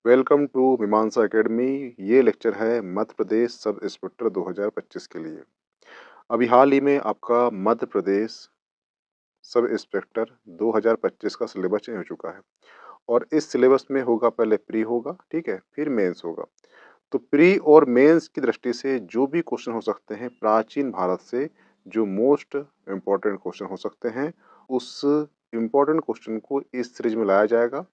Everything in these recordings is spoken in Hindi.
वेलकम टू मीमांसा एकेडमी। ये लेक्चर है मध्य प्रदेश सब इंस्पेक्टर 2025 के लिए। अभी हाल ही में आपका मध्य प्रदेश सब इंस्पेक्टर 2025 का सिलेबस चेंज हो चुका है और इस सिलेबस में होगा, पहले प्री होगा, ठीक है, फिर मेंस होगा। तो प्री और मेंस की दृष्टि से जो भी क्वेश्चन हो सकते हैं प्राचीन भारत से, जो मोस्ट इम्पोर्टेंट क्वेश्चन हो सकते हैं, उस इम्पोर्टेंट क्वेश्चन को इस सीरीज में लाया जाएगा।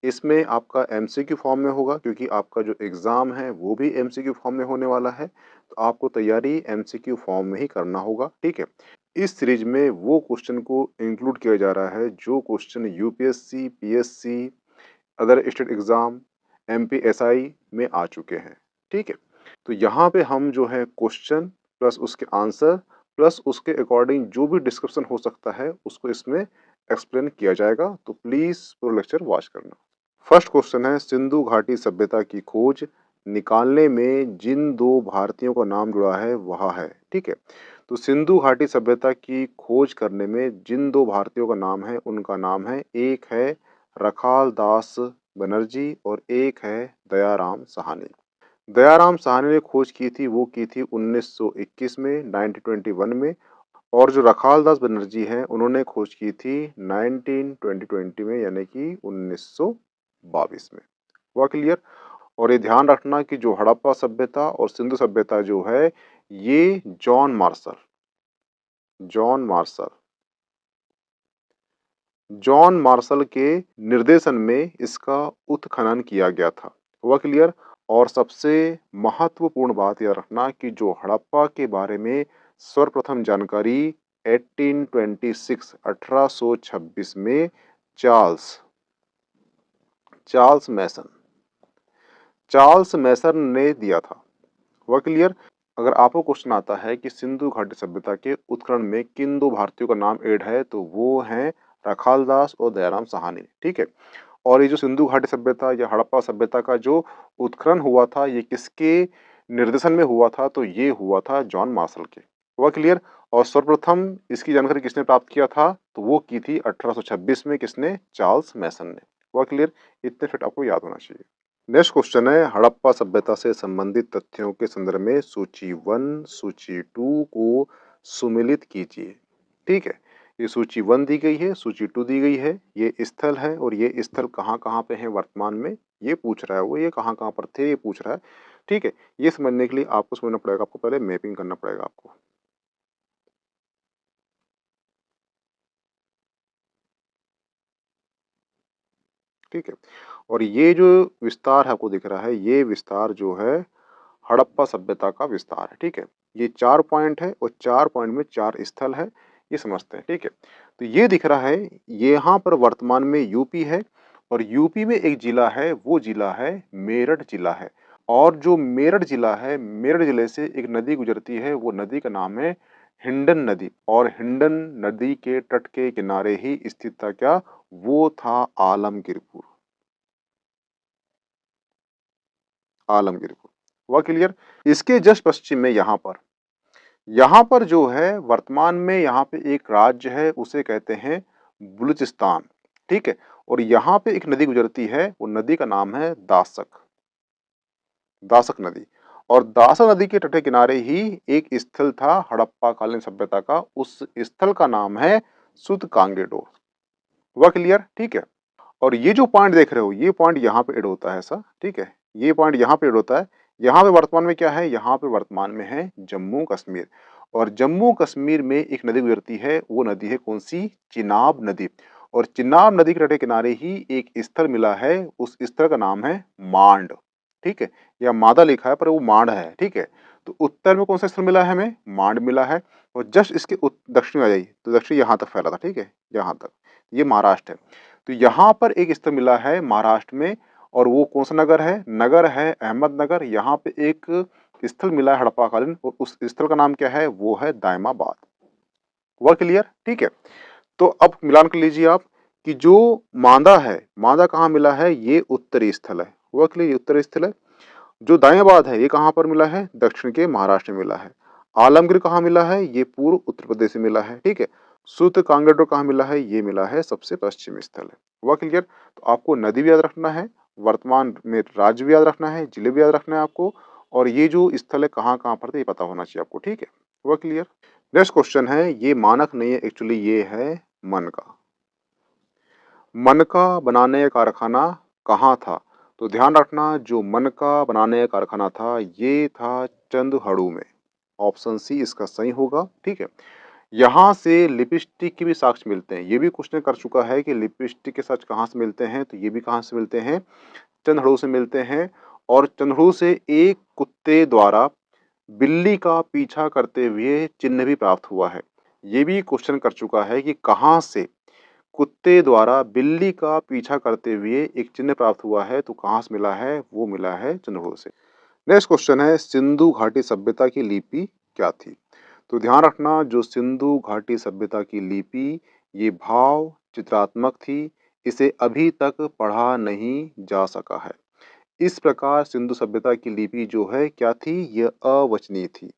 इसमें आपका एमसीक्यू फॉर्म में होगा, क्योंकि आपका जो एग्ज़ाम है वो भी एमसीक्यू फॉर्म में होने वाला है, तो आपको तैयारी एमसीक्यू फॉर्म में ही करना होगा, ठीक है। इस सीरीज में वो क्वेश्चन को इंक्लूड किया जा रहा है जो question UPSC, PSC, other state exam, MPSI में आ चुके हैं, ठीक है। तो यहाँ पे हम जो है क्वेश्चन प्लस उसके आंसर प्लस उसके अकॉर्डिंग जो भी डिस्कशन हो सकता है उसको इसमें एक्सप्लेन किया जाएगा। तो प्लीज़ पूरा लेक्चर वॉच करना। फर्स्ट क्वेश्चन है, सिंधु घाटी सभ्यता की खोज निकालने में जिन दो भारतीयों का नाम जुड़ा है वह है, ठीक है। तो सिंधु घाटी सभ्यता की खोज करने में जिन दो भारतीयों का नाम है उनका नाम है, एक है रखाल दास बनर्जी और एक है दयाराम साहनी। दयाराम साहनी ने खोज की थी, वो की थी 1921 में, 1921 में। और जो रखाल दास बनर्जी हैं उन्होंने खोज की थी 1920 में, यानी कि 1922 में। हुआ क्लियर? और ये ध्यान रखना कि जो हड़प्पा सभ्यता और सिंधु सभ्यता जो है, ये जॉन मार्शल जॉन मार्शल के निर्देशन में इसका उत्खनन किया गया था। हुआ क्लियर? और सबसे महत्वपूर्ण बात यह रखना कि जो हड़प्पा के बारे में सर्वप्रथम जानकारी 1826 में चार्ल्स चार्ल्स मैसन चार्ल्स मैसन ने दिया था। हुआ क्लियर? अगर आपको क्वेश्चन आता है कि सिंधु घाटी सभ्यता के उत्खनन में किन दो भारतीयों का नाम ऐड है, तो वो हैं रखाल दास और दयाराम साहनी, ठीक है। और ये जो सिंधु घाटी सभ्यता या हड़प्पा सभ्यता का जो उत्खनन हुआ था, ये किसके निर्देशन में हुआ था? तो ये हुआ था जॉन मार्शल के। हुआ क्लियर? और सर्वप्रथम इसकी जानकारी किसने प्राप्त किया था? तो वो की थी 1826 में, किसने? चार्ल्स मैसन ने। हुआ क्लियर? इतने फिट आपको याद होना चाहिए। नेक्स्ट क्वेश्चन है, हड़प्पा सभ्यता से संबंधित तथ्यों के संदर्भ में सूची 1 सूची 2 को सुमेलित कीजिए, ठीक है। ये सूची 1 दी गई है, सूची 2 दी गई है। ये स्थल है और ये स्थल कहाँ-कहाँ पे हैं वर्तमान में, ये पूछ रहा है वो, ये कहाँ-कहाँ पर थे ये पूछ रहा है, ठीक है। ये समझने के लिए आपको समझना पड़ेगा, आपको पहले मैपिंग करना पड़ेगा आपको। ठीक है। और ये जो विस्तार आपको दिख रहा है, ये विस्तार जो है हड़प्पा सभ्यता का विस्तार है, ठीक है। ये 4 पॉइंट है और 4 पॉइंट में 4 स्थल है, ये समझते हैं, ठीक है। तो ये दिख रहा है, यहाँ पर वर्तमान में यूपी है और यूपी में एक जिला है, वो जिला है मेरठ जिला है। और जो मेरठ जिला है, मेरठ जिले से एक नदी गुजरती है, वो नदी का नाम है हिंडन नदी। और हिंडन नदी के तट के किनारे ही स्थित था क्या? वो था आलमगीरपुर। आलमगीरपुर। हुआ क्लियर? इसके जस्ट पश्चिम में यहाँ पर जो है वर्तमान में यहाँ पे एक राज्य है, उसे कहते हैं बलूचिस्तान, ठीक है। और यहाँ पे एक नदी गुजरती है, वो नदी का नाम है दासक, दासक नदी। और दासक नदी के तट के किनारे ही एक स्थल था हड़प्पा कालीन सभ्यता का, उस स्थल का नाम है सुतकांगेडो। हुआ क्लियर? ठीक है। और ये जो पॉइंट देख रहे हो, ये पॉइंट यहाँ पे ऐड होता है ऐसा, ठीक है। ये पॉइंट यहाँ पे ऐड होता है। यहाँ पे वर्तमान में क्या है? यहाँ पे वर्तमान में है जम्मू कश्मीर। और जम्मू कश्मीर में एक नदी गुजरती है, वो नदी है कौन सी? चिनाब नदी। और चिनाब नदी के तट किनारे ही एक स्थल मिला है, उस स्थल का नाम है मांड, ठीक है। या मादा लिखा है पर वो मांड है, ठीक है। तो उत्तर में कौन सा स्थल मिला है हमें? मांड मिला है। और जस्ट इसके दक्षिण में आ जाइए तो दक्षिण यहाँ तक फैला था, ठीक है, यहाँ तक। ये महाराष्ट्र है। तो यहाँ पर एक स्थल मिला है महाराष्ट्र में, और वो कौन सा नगर है? नगर है अहमदनगर। यहाँ पे एक स्थल मिला है हड़प्पाकालीन, और उस स्थल का नाम क्या है? वो है दायमाबाद। हुआ क्लियर? ठीक है। तो अब मिलान कर लीजिए आप कि जो मांदा है, मांदा कहाँ मिला है? ये उत्तरी स्थल है। हुआ क्लियर? ये उत्तरी स्थल है। जो दाएबाद है, ये कहाँ पर मिला है? दक्षिण के महाराष्ट्र में मिला है। आलमगीर कहाँ मिला है? ये पूर्व उत्तर प्रदेश में मिला है, ठीक है। सूत कांगड़ो कहाँ मिला है? ये मिला है सबसे पश्चिमी स्थल है। हुआ क्लियर? तो आपको नदी भी याद रखना है वर्तमान में राज्य भी याद रखना है, जिले भी याद रखना है आपको, और ये जो स्थल है कहाँ-कहाँ पर थे ये पता होना चाहिए आपको, ठीक है? हुआ क्लियर? नेक्स्ट क्वेश्चन है, ये मानक नहीं है एक्चुअली ये है मन का। मन का बनाने का कारखाना कहाँ था? तो ध्यान रखना जो मन का बनाने का कारखाना था ये था चंदहड़ू में। ऑप्शन सी इसका सही होगा, ठीक है? यहाँ से लिपस्टिक के भी साक्ष्य मिलते हैं। ये भी क्वेश्चन कर चुका है कि लिपस्टिक के साक्ष्य कहाँ से मिलते हैं, तो ये भी कहाँ से मिलते हैं? चंदहड़ू से मिलते हैं। और चंदहड़ू से एक कुत्ते द्वारा बिल्ली का पीछा करते हुए चिन्ह भी प्राप्त हुआ है। ये भी क्वेश्चन कर चुका है कि कहाँ से कुत्ते द्वारा बिल्ली का पीछा करते हुए एक चिन्ह प्राप्त हुआ है, तो कहाँ से मिला है? वो मिला है चंदहड़ू से। नेक्स्ट क्वेश्चन है, सिंधु घाटी सभ्यता की लिपि क्या थी? तो ध्यान रखना जो सिंधु घाटी सभ्यता की लिपि ये भाव चित्रात्मक थी, इसे अभी तक पढ़ा नहीं जा सका है। इस प्रकार सिंधु सभ्यता की लिपि जो है क्या थी? यह अवचनीय थी।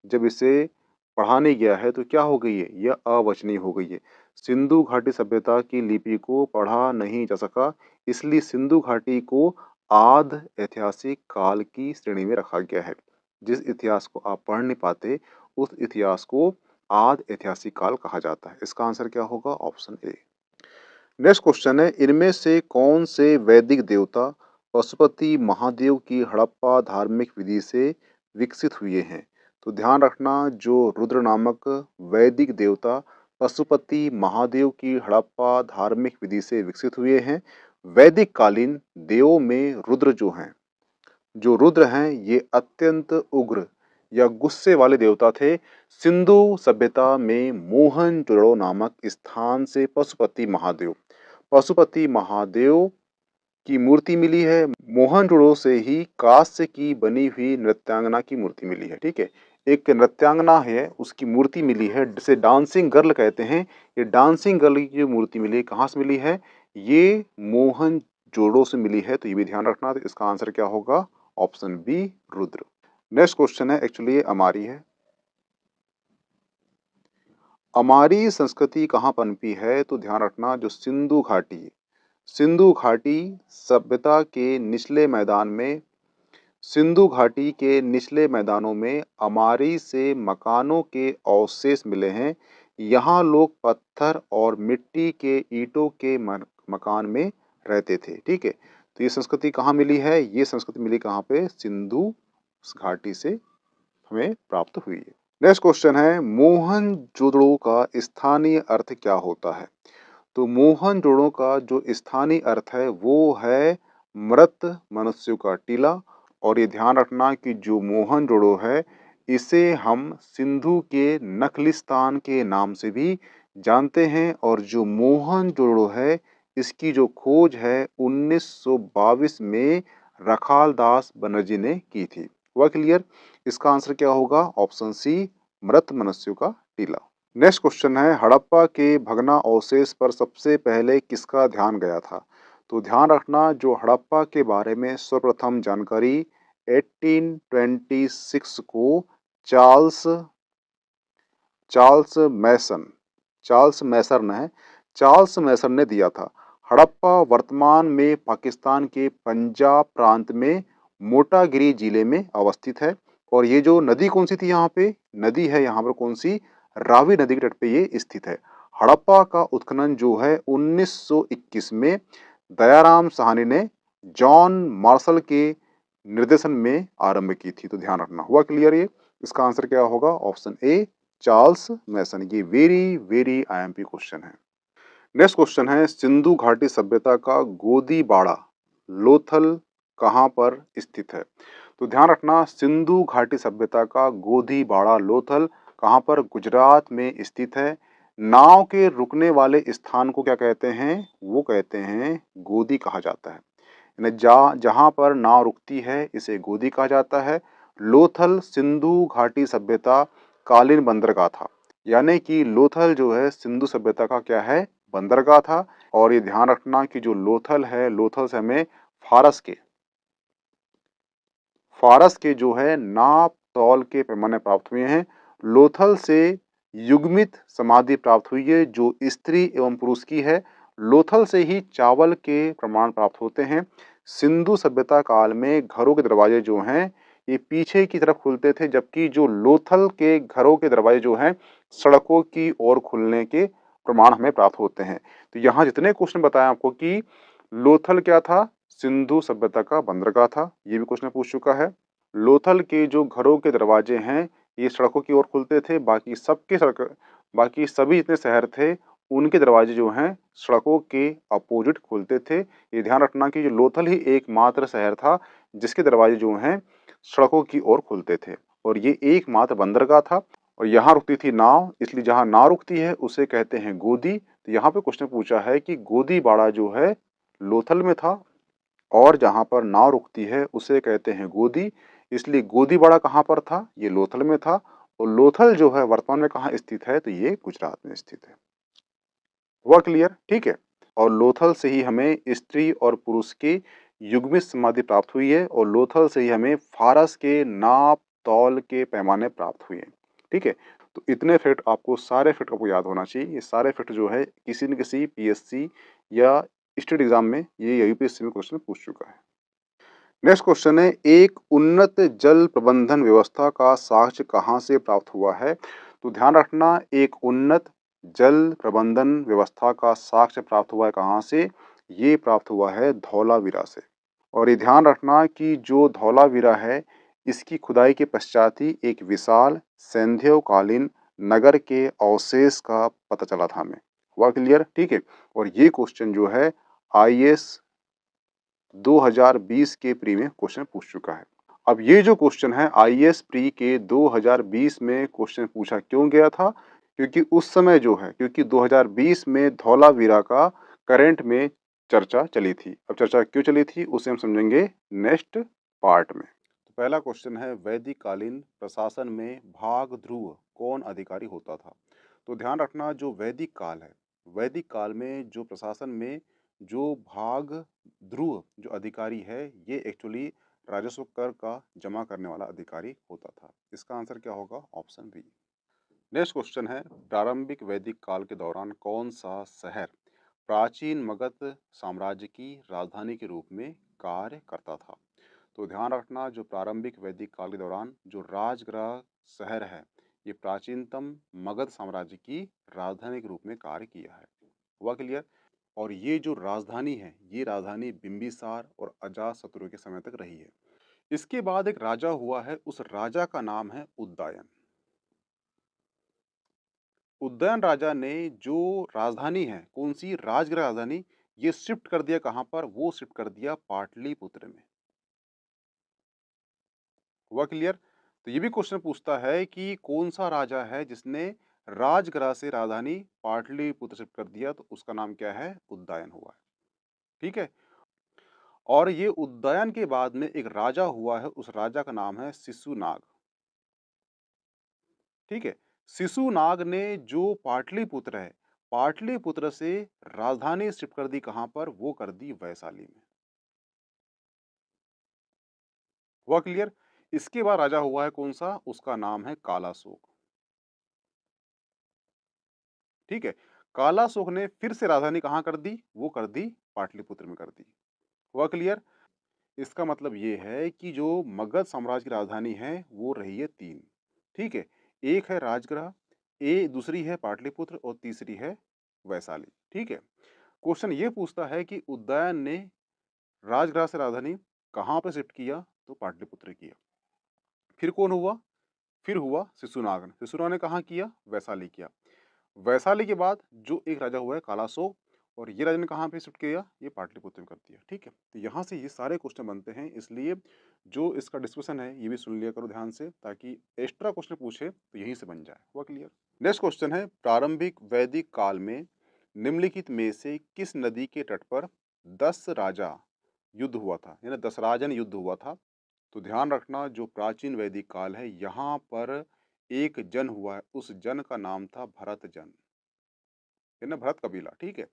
जब इसे पढ़ा नहीं गया है तो क्या हो गई है? यह अवचनीय हो गई है। सिंधु घाटी सभ्यता की लिपि को पढ़ा नहीं जा सका, इसलिए सिंधु घाटी को आद ऐतिहासिक काल की श्रेणी में रखा गया है। जिस इतिहास को आप पढ़ नहीं पाते उस इतिहास को आद ऐतिहासिक काल कहा जाता है। इसका आंसर क्या होगा? Option A. नेक्स्ट क्वेश्चन है, इनमें से कौन से वैदिक देवता पशुपति महादेव की हड़प्पा धार्मिक विधि से विकसित हुए हैं? तो ध्यान रखना जो रुद्र नामक वैदिक देवता पशुपति महादेव की हड़प्पा धार्मिक विधि से विकसित हुए हैं। वैदिक कालीन देवों में रुद्र जो रुद्र हैं ये अत्यंत उग्र या गुस्से वाले देवता थे। सिंधु सभ्यता में मोहनजोदड़ो नामक स्थान से पशुपति महादेव की मूर्ति मिली है। मोहनजोदड़ो से ही कांस्य की बनी हुई नृत्यांगना की मूर्ति मिली है, ठीक है? एक नृत्यांगना है उसकी मूर्ति मिली है जिसे डांसिंग गर्ल कहते हैं। ये डांसिंग गर्ल की जो मूर्ति मिली है कहाँ से मिली है? ये मोहनजोदड़ो से मिली है, तो ये भी ध्यान रखना। तो इसका आंसर क्या होगा? Option B Rudra. Next question है, एक्चुअली ये अमारी है। अमारी संस्कृति कहाँ पनपी है? तो ध्यान रखना जो सिंधु घाटी सभ्यता के निचले मैदान में सिंधु घाटी के निचले मैदानों में अमारी से मकानों के अवशेष मिले हैं। यहाँ लोग पत्थर और मिट्टी के ईंटों के मकान में रहते थे, ठीक है? तो ये संस्कृति कहाँ मिली है? ये संस्कृति मिली कहाँ पे? सिंधु घाटी से हमें प्राप्त हुई है। नेक्स्ट क्वेश्चन है, मोहनजोदड़ो का स्थानीय अर्थ क्या होता है? तो मोहनजोदड़ो का जो स्थानीय अर्थ है वो है मृत मनुष्यों का टीला। और ये ध्यान रखना कि जो मोहनजोदड़ो है इसे हम सिंधु के नखलिस्तान के नाम से भी जानते हैं। और जो मोहनजोदड़ो है इसकी जो खोज है 1922 में रखालदास बनर्जी ने की थी। हुआ क्लियर? इसका आंसर क्या होगा? ऑप्शन सी मृत मनुष्यों का टीला। नेक्स्ट क्वेश्चन है, हड़प्पा के भगना अवशेष पर सबसे पहले किसका ध्यान गया था? तो ध्यान रखना जो हड़प्पा के बारे में सर्वप्रथम जानकारी 1826 को चार्ल्स चार्ल्स मैसन चार्ल्स मैसर ने चार्ल्स मैसर ने दिया था। हड़प्पा वर्तमान में पाकिस्तान के पंजाब प्रांत में मोटागिरी जिले में अवस्थित है। और ये जो नदी कौन सी थी? यहाँ पे नदी है यहाँ पर कौन सी? रावी नदी के तट पे ये स्थित है। हड़प्पा का उत्खनन जो है 1921 में दयाराम साहनी ने जॉन मार्शल के निर्देशन में आरंभ की थी। तो ध्यान रखना। हुआ क्लियर ये? इसका आंसर क्या होगा? ऑप्शन ए चार्ल्स मैसन। ये वेरी वेरी आईएमपी क्वेश्चन है। नेक्स्ट क्वेश्चन है, सिंधु घाटी सभ्यता का गोदीबाड़ा लोथल कहाँ पर स्थित है? तो ध्यान रखना सिंधु घाटी सभ्यता का गोदीबाड़ा लोथल कहाँ पर? गुजरात में स्थित है। नाव के रुकने वाले स्थान को क्या कहते हैं? वो कहते हैं गोदी कहा जाता है। जहाँ पर नाव रुकती है इसे गोदी कहा जाता है। लोथल सिंधु घाटी सभ्यता कालीन बंदरगाह था। यानी कि लोथल जो है सिंधु सभ्यता का क्या है? बंदरगाह था। और ये ध्यान रखना कि जो लोथल है लोथल से हमें फारस के जो है नाप तौल के पैमाने प्राप्त हुए हैं। लोथल से युग्मित समाधि प्राप्त हुई है जो स्त्री एवं पुरुष की है। लोथल से ही चावल के प्रमाण प्राप्त होते हैं। सिंधु सभ्यता काल में घरों के दरवाजे जो हैं ये पीछे की तरफ खुलते थे, जबकि जो लोथल के घरों के दरवाजे जो हैं सड़कों की ओर खुलने के प्रमाण हमें प्राप्त होते हैं। तो यहाँ जितने क्वेश्चन बताए आपको कि लोथल क्या था, सिंधु सभ्यता का बंदरगाह था, ये भी क्वेश्चन पूछ चुका है। लोथल के जो घरों के दरवाजे हैं ये सड़कों की ओर खुलते थे, बाकी सभी जितने शहर थे उनके दरवाजे जो हैं सड़कों के अपोजिट खुलते थे। ये ध्यान रखना कि जो लोथल ही एकमात्र शहर था जिसके दरवाजे जो हैं सड़कों की ओर खुलते थे, और ये एकमात्र बंदरगाह था। और यहाँ रुकती थी नाव, इसलिए जहाँ नाव रुकती है उसे कहते हैं गोदी। तो यहाँ पे क्वेश्चन पूछा है कि गोदीबाड़ा जो है लोथल में था, और जहाँ पर नाव रुकती है उसे कहते हैं गोदी, इसलिए गोदीबाड़ा कहाँ पर था, ये लोथल में था। और लोथल जो है वर्तमान में कहाँ स्थित है, तो ये गुजरात में स्थित है। हुआ क्लियर? ठीक है। और लोथल से ही हमें स्त्री और पुरुष की युग्मित समाधि प्राप्त हुई है, और लोथल से ही हमें फारस के नाप तौल के पैमाने प्राप्त हुए हैं। ठीक है। तो इतने फैक्ट आपको, सारे फैक्ट आपको याद होना चाहिए। ये सारे फैक्ट जो है किसी न किसी पीएससी या स्टेट एग्जाम में, ये यूपीएससी में क्वेश्चन पूछ चुका है। नेक्स्ट क्वेश्चन है, एक उन्नत जल प्रबंधन व्यवस्था का साक्ष्य कहाँ से प्राप्त हुआ है? तो ध्यान रखना, एक उन्नत जल प्रबंधन व्यवस्था का साक्ष्य प्राप्त हुआ है कहाँ से? ये प्राप्त हुआ है धौलावीरा से। और ये ध्यान रखना कि जो धौलावीरा है इसकी खुदाई के पश्चात ही एक विशाल सैंध्यकालीन नगर के अवशेष का पता चला था हमें। हुआ क्लियर? ठीक है। और ये क्वेश्चन जो है आईएएस 2020 के प्री में क्वेश्चन पूछ चुका है। अब ये जो क्वेश्चन है आईएएस प्री के 2020 में क्वेश्चन पूछा क्यों गया था? क्योंकि उस समय जो है, क्योंकि 2020 में धौलावीरा का करंट में चर्चा चली थी। अब चर्चा क्यों चली थी उसे हम समझेंगे नेक्स्ट पार्ट में। तो पहला क्वेश्चन है, वैदिक कालीन प्रशासन में भाग ध्रुव कौन अधिकारी होता था? तो ध्यान रखना, जो वैदिक काल है, वैदिक काल में जो प्रशासन में जो भाग ध्रुव जो अधिकारी है, ये एक्चुअली राजस्व कर का जमा करने वाला अधिकारी होता था। इसका आंसर क्या होगा? Option B. नेक्स्ट क्वेश्चन है, प्रारंभिक वैदिक काल के दौरान कौन सा शहर प्राचीन मगध साम्राज्य की राजधानी के रूप में कार्य करता था? तो ध्यान रखना, जो प्रारंभिक वैदिक काल के दौरान जो राजगृह शहर है ये प्राचीनतम मगध साम्राज्य की राजधानी के रूप में कार्य किया है। हुआ क्लियर? और ये जो राजधानी है ये राजधानी बिंबिसार और अजातशत्रु के समय तक रही है। इसके बाद एक राजा हुआ है, उस राजा का नाम है उदयन। उदयन राजा ने जो राजधानी है, कौन सी राजगृह राजधानी, ये शिफ्ट कर दिया कहां पर? वो शिफ्ट कर दिया पाटलिपुत्र में। हुआ क्लियर? तो ये भी क्वेश्चन पूछता है कि कौन सा राजा है जिसने राजगृह से राजधानी पाटलिपुत्र शिफ्ट कर दिया, तो उसका नाम क्या है? उदयन हुआ है। ठीक है। और ये उदयन के बाद में एक राजा हुआ है, उस राजा का नाम है शिशुनाग। ठीक है। शिशुनाग ने जो पाटलिपुत्र है, पाटलिपुत्र से राजधानी शिफ्ट कर दी कहां पर? वो कर दी वैशाली में। हुआ क्लियर? इसके बाद राजा हुआ है कौन सा? उसका नाम है कालाशोक। ठीक है। कालाशोक ने फिर से राजधानी कहां कर दी? वो कर दी पाटलिपुत्र में कर दी। हुआ क्लियर? इसका मतलब ये है कि जो मगध साम्राज्य की राजधानी है वो रही है तीन। ठीक है। एक है राजगृह, दूसरी है पाटलिपुत्र, और तीसरी है वैशाली। ठीक है। क्वेश्चन ये पूछता है कि उदयन ने राजगृह से राजधानी कहाँ पे शिफ्ट किया? तो पाटलिपुत्र किया। फिर कौन हुआ? फिर हुआ शिशुनाग ने। शिशुनाग ने कहाँ किया? वैशाली किया। वैशाली के बाद जो एक राजा हुआ है कालाशोक, और ये राजा ने कहाँ पे शिफ्ट किया? ये पाटलिपुत्र में कर दिया। ठीक है। तो यहाँ से ये सारे क्वेश्चन बनते हैं, इसलिए जो इसका डिस्कशन है ये भी सुन लिया करो ध्यान से, ताकि एक्स्ट्रा क्वेश्चन पूछे तो यहीं से बन जाए। हुआ क्लियर? नेक्स्ट क्वेश्चन है, प्रारंभिक वैदिक काल में निम्नलिखित में से किस नदी के तट पर 10 राजा युद्ध हुआ था, यानी 10 राजन युद्ध हुआ था? तो ध्यान रखना, जो प्राचीन वैदिक काल है यहाँ पर एक जन हुआ है, उस जन का नाम था भरत जन, यानी भरत कबीला। ठीक है।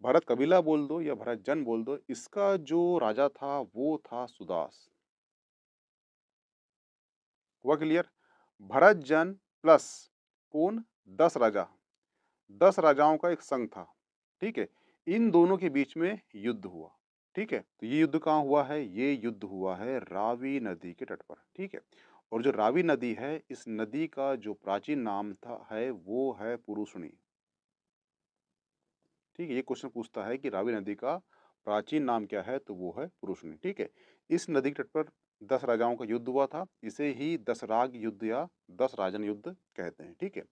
भरत कबीला बोल दो या भरत जन बोल दो, इसका जो राजा था वो था सुदास। हुआ क्लियर? भरत जन प्लस कौन? 10 राजा, 10 राजाओं का एक संघ था। ठीक है। इन दोनों के बीच में युद्ध हुआ। ठीक है, तो ये युद्ध कहाँ हुआ है? ये युद्ध हुआ है रावी नदी के तट पर, ठीक है। और जो रावी नदी है, इस नदी का जो प्राचीन नाम था है वो है पुरुषनी। ठीक है, ये क्वेश्चन पूछता है कि रावी नदी का प्राचीन नाम क्या है? तो वो है पुरुषनी, ठीक है। इस नदी के तट पर 10 राजाओं का युद्ध हुआ था। इसे ही दसराग युद्ध या 10 राजन युद्ध कहते हैं, ठीक है।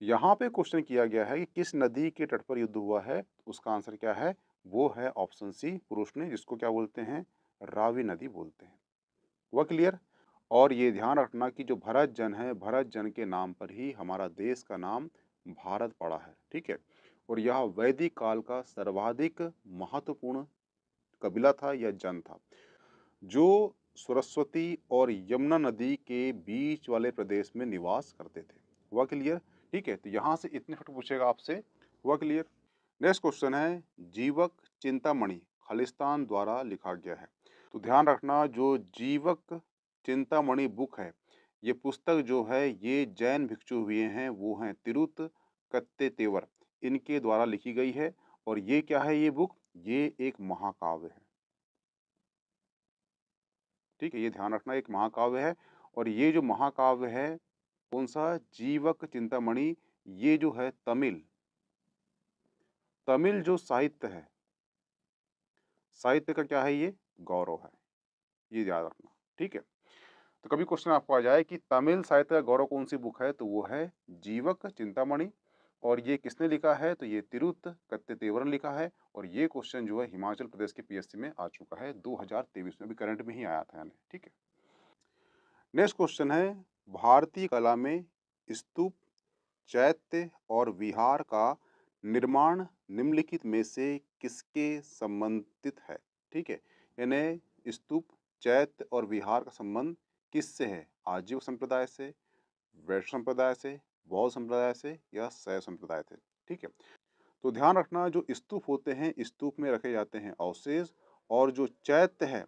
यहाँ पे क्वेश्चन किया गया है कि किस नदी के तट पर युद्ध हुआ है? उसका आंसर क्या है? वो है ऑप्शन सी पुरुषनी, जिसको क्या बोलते हैं? रावी नदी बोलते हैं। हुआ क्लियर? और ये ध्यान रखना कि जो भरत जन है, भरत जन के नाम पर ही हमारा देश का नाम भारत पड़ा है, ठीक है। और यह वैदिक काल का सर्वाधिक महत्वपूर्ण कबीला था या जन था, जो सरस्वती और यमुना नदी के बीच वाले प्रदेश में निवास करते थे। हुआ क्लियर? ठीक है, तो यहाँ से इतने फट पूछेगा आपसे। हुआ क्लियर? नेक्स्ट क्वेश्चन है, जीवक चिंतामणि खालिस्तान द्वारा लिखा गया है। तो ध्यान रखना, जो जीवक चिंतामणि बुक है, ये पुस्तक जो है ये जैन भिक्षु हुए हैं, वो हैं तिरुत कत्तेतेवर, इनके द्वारा लिखी गई है। और ये क्या है? ये बुक, ये एक महाकाव्य है, ठीक है। ये ध्यान रखना, एक महाकाव्य है। और ये जो महाकाव्य है, कौन सा? जीवक चिंतामणि। ये जो है तमिल तमिल जो साहित्य है, साहित्य का क्या है? ये गौरव है, ये याद रखना, ठीक है। तो कभी क्वेश्चन आपको आ जाए कि तमिल साहित्य का गौरव कौन सी बुक है, तो वो है जीवक चिंतामणि। और ये किसने लिखा है? तो ये तिरुत कत्तेतेवर ने लिखा है। और ये क्वेश्चन जो है हिमाचल प्रदेश के पीएससी में आ चुका है 2023 में, अभी करंट में ही आया था यानी, ठीक है। नेक्स्ट क्वेश्चन है, भारतीय कला में स्तूप, चैत्य और विहार का निर्माण निम्नलिखित में से किसके संबंधित है? ठीक है, यानी स्तूप, चैत्य और विहार का संबंध किससे है? आजीव संप्रदाय से, वैष्णव संप्रदाय से, बौद्ध संप्रदाय से या शैव संप्रदाय से, ठीक है। तो ध्यान रखना, जो स्तूप होते हैं, स्तूप में रखे जाते हैं अवशेष। और जो चैत्य है,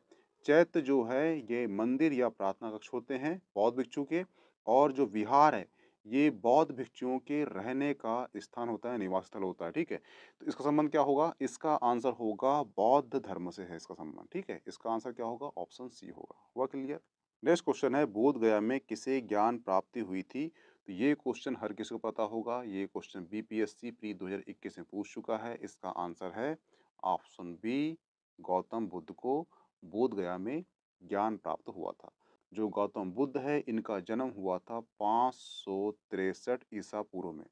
चैत्य जो है ये मंदिर या प्रार्थना कक्ष होते हैं बौद्ध भिक्षु के। और जो विहार है, ये बौद्ध भिक्षुओं के रहने का स्थान होता है, निवास स्थल होता है, ठीक है। तो इसका संबंध क्या होगा? इसका आंसर होगा बौद्ध धर्म से है इसका संबंध, ठीक है। इसका आंसर क्या होगा? ऑप्शन सी होगा। हुआ क्लियर? नेक्स्ट क्वेश्चन है, बोध गया में किसे ज्ञान प्राप्ति हुई थी? तो ये क्वेश्चन हर किसी को पता होगा। ये क्वेश्चन बीपीएससी प्री 2021 में पूछ चुका है। इसका आंसर है ऑप्शन बी, गौतम बुद्ध को बोध गया में ज्ञान प्राप्त हुआ था। जो गौतम बुद्ध है, इनका जन्म हुआ था 563 ईसा पूर्व में।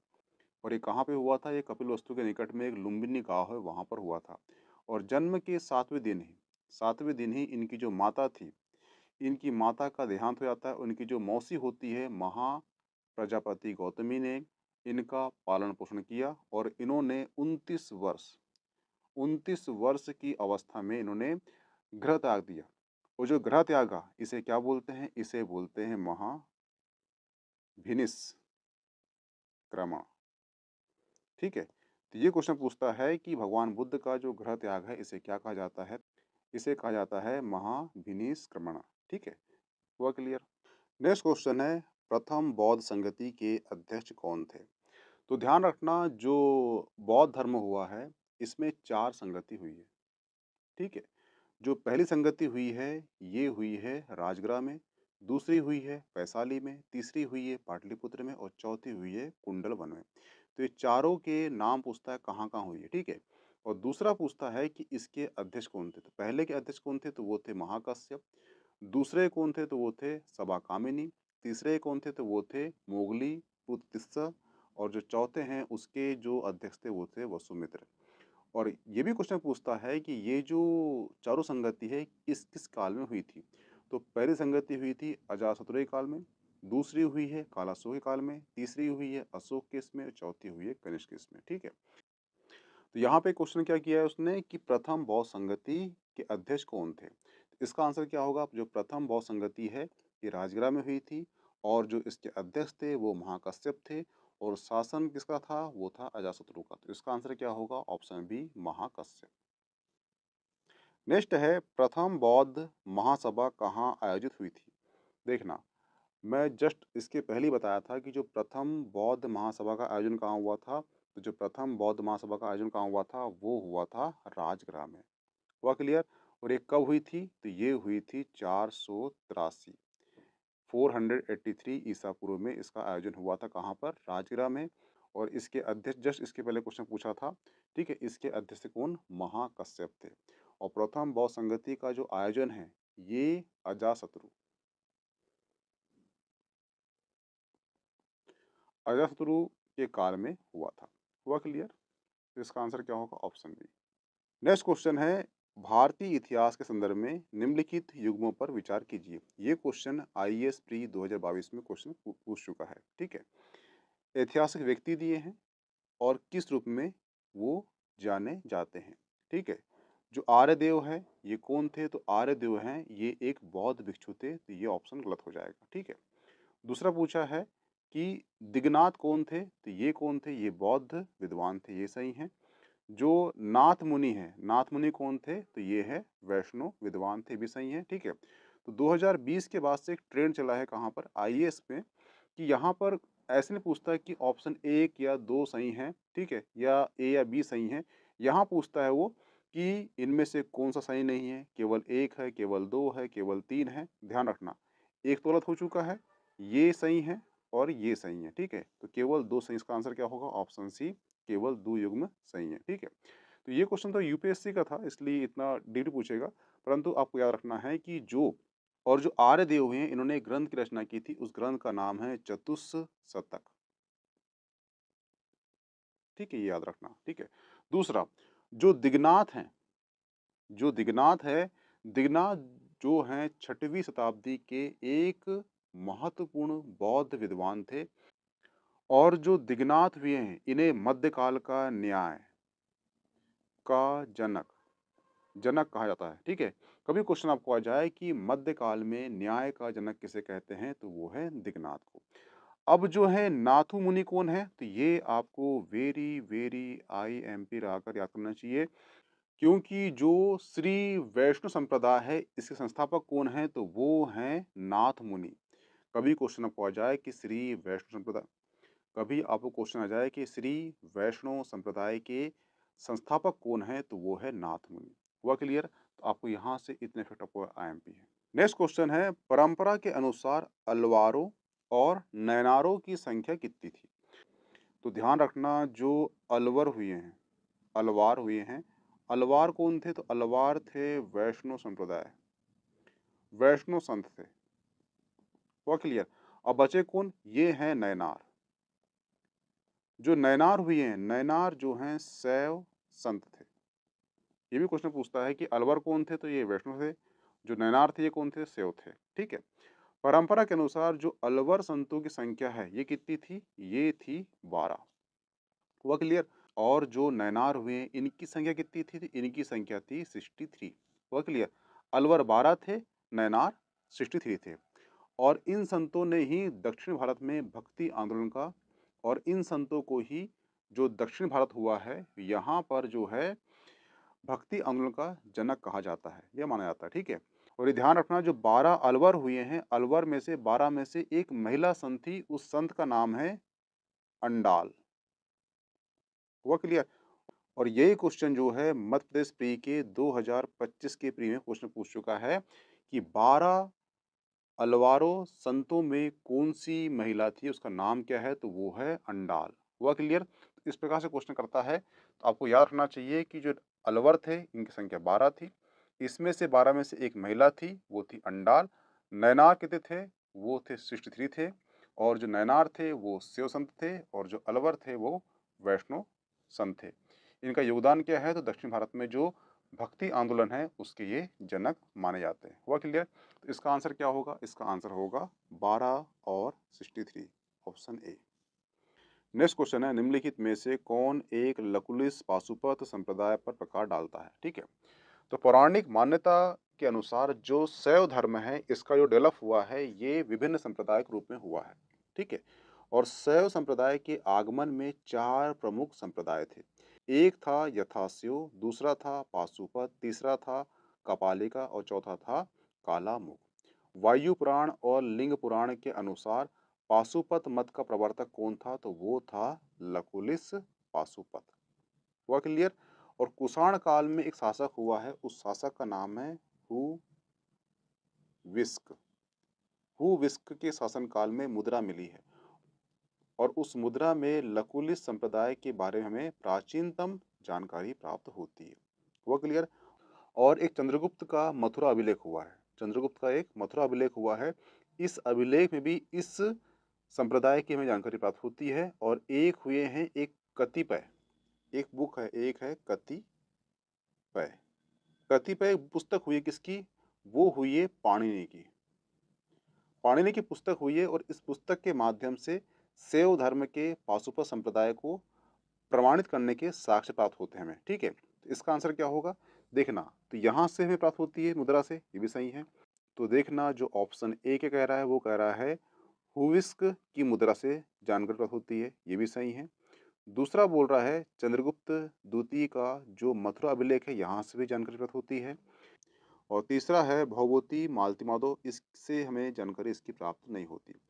और ये कहाँ पे हुआ था? ये कपिलवस्तु के निकट में एक लुम्बिनी गांव है, वहाँ पर हुआ था। और जन्म के 7वें दिन ही इनकी जो माता थी, इनकी माता का देहांत हो जाता है। उनकी जो मौसी होती है, महा प्रजापति गौतमी ने इनका पालन पोषण किया। और इन्होंने 29 वर्ष की अवस्था में इन्होंने गृह त्याग दिया। और जो गृह त्यागा, इसे क्या बोलते हैं? इसे बोलते हैं महाभिनिष्क्रमण, ठीक है। तो ये क्वेश्चन पूछता है कि भगवान बुद्ध का जो गृह त्याग है, इसे क्या कहा जाता है? इसे कहा जाता है महाभिनिष्क्रमण, ठीक है। हुआ क्लियर? नेक्स्ट क्वेश्चन है, प्रथम बौद्ध संगति के अध्यक्ष कौन थे? तो ध्यान रखना, जो बौद्ध धर्म हुआ है, इसमें 4 संगति हुई है, ठीक है। जो पहली संगति हुई है, ये हुई है राजगृह में। दूसरी हुई है वैशाली में। तीसरी हुई है पाटलिपुत्र में। और चौथी हुई है कुंडल वन में। तो ये चारों के नाम पूछता है कहाँ कहाँ हुई है, ठीक है। और दूसरा पूछता है कि इसके अध्यक्ष कौन थे? तो पहले के अध्यक्ष कौन थे? तो वो थे महाकश्यप। दूसरे कौन थे? तो वो थे सभा कामिनी। तीसरे कौन थे? तो वो थे मोगली पुत्तिस्स। और जो चौथे हैं, उसके जो अध्यक्ष थे, वो थे वसुमित्र। और ये भी क्वेश्चन पूछता है कि ये जो चारों संगति है, किस किस काल में हुई थी? तो पहली संगति हुई थी अजातशत्रु के काल में। दूसरी हुई है कालाशोक के काल में। तीसरी हुई है अशोक के इसमें। और चौथी हुई है कनिष्क के इसमें, ठीक है। तो यहाँ पे क्वेश्चन क्या किया है उसने कि प्रथम बौद्ध संगति के अध्यक्ष कौन थे? इसका आंसर क्या होगा? जो प्रथम बौद्ध संगति है, ये राजगृह में हुई थी। और जो इसके अध्यक्ष थे, वो महाकश्यप थे। और शासन किसका था? वो था अजातशत्रु का। तो इसका आंसर क्या होगा? Option B, Mahakashyap. नेक्स्ट है, प्रथम बौद्ध महासभा कहाँ आयोजित हुई थी? देखना, मैं जस्ट इसके पहले ही बताया था कि जो प्रथम बौद्ध महासभा का आयोजन कहाँ हुआ था। तो जो प्रथम बौद्ध महासभा का आयोजन कहाँ हुआ था? वो हुआ था राजगृह में। हुआ क्लियर? और ये कब हुई थी? तो ये हुई थी 483 483 ईसा पूर्व में इसका आयोजन हुआ था। कहाँ पर? राजगिरा में। और इसके अध्यक्ष, जस्ट इसके पहले क्वेश्चन पूछा था, ठीक है, इसके अध्यक्ष कौन? महाकश्यप थे। और प्रथम बौद्ध संगति का जो आयोजन है ये अजातशत्रु के काल में हुआ था। हुआ क्लियर? तो इसका आंसर क्या होगा? Option B. नेक्स्ट क्वेश्चन है, भारतीय इतिहास के संदर्भ में निम्नलिखित युग्मों पर विचार कीजिए। ये क्वेश्चन आईएएस प्री 2022 में क्वेश्चन पूछ चुका है, ठीक है। ऐतिहासिक व्यक्ति दिए हैं और किस रूप में वो जाने जाते हैं, ठीक है। जो आर्यदेव है ये कौन थे? तो आर्यदेव हैं ये एक बौद्ध भिक्षु थे, तो ये ऑप्शन गलत हो जाएगा, ठीक है। दूसरा पूछा है कि दिगनाथ कौन थे? तो ये कौन थे? ये बौद्ध विद्वान थे, ये सही है। जो नाथ मुनि हैं, नाथ मुनि कौन थे? तो ये है वैष्णव विद्वान थे, भी सही है, ठीक है। तो 2020 के बाद से एक ट्रेंड चला है कहाँ पर? आईएएस में, कि यहाँ पर ऐसे नहीं पूछता है कि ऑप्शन एक या दो सही हैं, ठीक है, या ए या बी सही है। यहाँ पूछता है वो कि इनमें से कौन सा सही नहीं है, केवल एक है, केवल दो है, केवल तीन है। ध्यान रखना, एक तो गलत हो चुका है, ये सही है और ये सही है, ठीक है। तो केवल दो सही, इसका आंसर क्या होगा? ऑप्शन सी, केवल दो युग्म सही है, ठीक है। तो ये क्वेश्चन तो यूपीएससी का था, इसलिए इतना डीप पूछेगा, परंतु आपको याद रखना है कि जो आर्यदेव हुए हैं इन्होंने एक ग्रंथ की रचना की थी, उस ग्रंथ का नाम है चतुस्शतक, ठीक है, ये याद रखना, ठीक है। दूसरा, जो दिगनाथ हैं, जो दिगनाथ है, दिगनाथ जो हैं 6वीं शताब्दी के एक महत्वपूर्ण बौद्ध विद्वान थे। और जो दिगनाथ हुए हैं इन्हें मध्यकाल का न्याय का जनक कहा जाता है, ठीक है। कभी क्वेश्चन आपको आ जाए कि मध्यकाल में न्याय का जनक किसे कहते हैं, तो वो है दिगनाथ को। अब जो है नाथु मुनि कौन है? तो ये आपको वेरी वेरी आईएमपी आकर याद करना चाहिए, क्योंकि जो श्री वैष्णव संप्रदाय है इसके संस्थापक कौन है? तो वो हैं नाथ मुनि। कभी क्वेश्चन आपको आ जाए कि श्री वैष्णव संप्रदाय, कभी आपको क्वेश्चन आ जाए कि श्री वैष्णव संप्रदाय के संस्थापक कौन है? तो वो है नाथ मुनि। हुआ क्लियर? तो आपको यहाँ से इतने इफेक्ट आपको आईएमपी है। नेक्स्ट क्वेश्चन है, परंपरा के अनुसार अलवारों और नैनारों की संख्या कितनी थी? तो ध्यान रखना, जो अलवर हुए हैं, अलवार हुए हैं, अलवार कौन थे? तो अलवार थे वैष्णव संप्रदाय, वैष्णव संत थे। हुआ क्लियर? अब बचे कौन? ये हैं नैनार। जो नैनार हुए हैं, नैनार जो हैं शैव संत थे। ये भी क्वेश्चन पूछता है कि अलवर कौन थे? तो ये वैष्णव थे। जो नैनार थे ये कौन थे? शैव थे, ठीक है। परंपरा के अनुसार जो अलवर संतों की संख्या है ये कितनी थी? ये थी 12। हुआ क्लियर? और जो नैनार हुए इनकी संख्या कितनी थी? तो इनकी संख्या थी 63। हुआ क्लियर? अलवर 12 थे, नैनार 63 थे। और इन संतों ने ही दक्षिण भारत में भक्ति आंदोलन का, और इन संतों को ही जो दक्षिण भारत हुआ है यहाँ पर जो है भक्ति आंदोलन का जनक कहा जाता है, यह माना जाता है, ठीक है। और ये ध्यान रखना, जो 12 अलवर हुए हैं, अलवर में से 12 में से एक महिला संत थी, उस संत का नाम है अंडाल। हुआ क्लियर? और यही क्वेश्चन जो है मध्य प्रदेश प्री के 2025 के प्री में क्वेश्चन पूछ चुका है कि 12 अलवारों संतों में कौन सी महिला थी, उसका नाम क्या है? तो वो है अंडाल। हुआ क्लियर? तो इस प्रकार से क्वेश्चन करता है, तो आपको याद रखना चाहिए कि जो अलवर थे इनकी संख्या 12 थी, इसमें से 12 में से एक महिला थी, वो थी अंडाल। नैनार कितने थे? वो थे 63 थे। और जो नैनार थे वो शिव संत थे, और जो अलवर थे वो वैष्णव संत थे। इनका योगदान क्या है? तो दक्षिण भारत में जो भक्ति आंदोलन है उसके ये जनक माने जाते हैं। हुआ क्लियर? तो इसका आंसर क्या होगा? इसका आंसर होगा 12 और 63, ऑप्शन ए। नेक्स्ट क्वेश्चन है, निम्नलिखित में से कौन एक लकुलिश पाशुपत संप्रदाय पर प्रकाश डालता है? ठीक है, तो पौराणिक मान्यता के अनुसार जो शैव धर्म है इसका जो डेवलप हुआ है ये विभिन्न संप्रदाय के रूप में हुआ है, ठीक है। और शैव संप्रदाय के आगमन में 4 प्रमुख संप्रदाय थे। एक था यथास्यो, दूसरा था पाशुपत, तीसरा था कपालिका और चौथा था कालामुख। वायु पुराण और लिंग पुराण के अनुसार पाशुपत मत का प्रवर्तक कौन था? तो वो था लकुलिश पाशुपत। हुआ क्लियर? और कुषाण काल में एक शासक हुआ है, उस शासक का नाम है हुविस्क। हुविस्क के शासनकाल में मुद्रा मिली है और उस मुद्रा में लकुलिश संप्रदाय के बारे में हमें प्राचीनतम जानकारी प्राप्त होती है। हुआ क्लियर? और एक चंद्रगुप्त का मथुरा अभिलेख हुआ है। चंद्रगुप्त का एक मथुरा अभिलेख हुआ है। इस अभिलेख में भी इस संप्रदाय की हमें जानकारी प्राप्त होती है और एक हुए हैं एक कतिपय, एक बुक है, एक है कतिपय। कतिपय पुस्तक हुई किसकी? वो हुई है पाणिनि की। पाणिनि की पुस्तक हुई है और इस पुस्तक के माध्यम से शैव धर्म के पाशुपत संप्रदाय को प्रमाणित करने के साक्ष्य प्राप्त होते हैं हमें। ठीक है, तो इसका आंसर क्या होगा? देखना, तो यहाँ से हमें प्राप्त होती है मुद्रा से, ये भी सही है। तो देखना, जो ऑप्शन ए के कह रहा है वो कह रहा है हुविस्क की मुद्रा से जानकारी प्राप्त होती है, ये भी सही है। दूसरा बोल रहा है चंद्रगुप्त द्वितीय का जो मथुरा अभिलेख है, यहाँ से भी जानकारी प्राप्त होती है। और तीसरा है भवभूति मालती, इससे हमें जानकारी इसकी प्राप्त नहीं होती।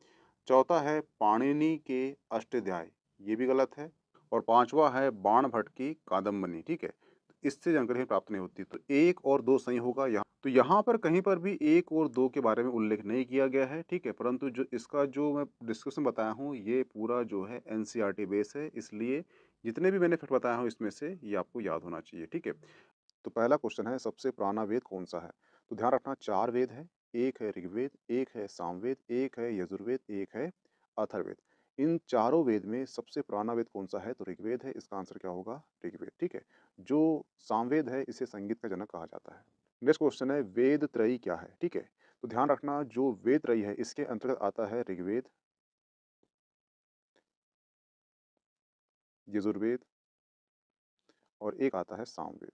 चौथा है पाणिनि के अष्टाध्याय, ये भी गलत है। और पांचवा है बाण भट्ट की कादम्बनी। ठीक है, तो इससे जानकारी हमें प्राप्त नहीं होती। तो एक और दो सही होगा यहाँ। तो यहाँ पर कहीं पर भी एक और दो के बारे में उल्लेख नहीं किया गया है। ठीक है, परंतु जो इसका जो मैं डिस्कशन बताया हूँ, ये पूरा जो है एनसीईआरटी बेस है, इसलिए जितने भी मैंने फैक्ट बताया हूँ इसमें से ये आपको याद होना चाहिए। ठीक है, तो पहला क्वेश्चन है सबसे पुराना वेद कौन सा है? तो ध्यान रखना, 4 वेद है। एक है ऋग्वेद, एक है सामवेद, एक है यजुर्वेद, एक है अथर्ववेद। इन चारों वेद में सबसे पुराना वेद कौन सा है? तो ऋग्वेद है। इसका आंसर क्या होगा? ऋग्वेद। ठीक है, जो सामवेद है इसे संगीत का जनक कहा जाता है। नेक्स्ट क्वेश्चन है वेद त्रयी क्या है? ठीक है, तो ध्यान रखना, जो वेद त्रयी है इसके अंतर्गत आता है ऋग्वेद, यजुर्वेद और एक आता है सामवेद।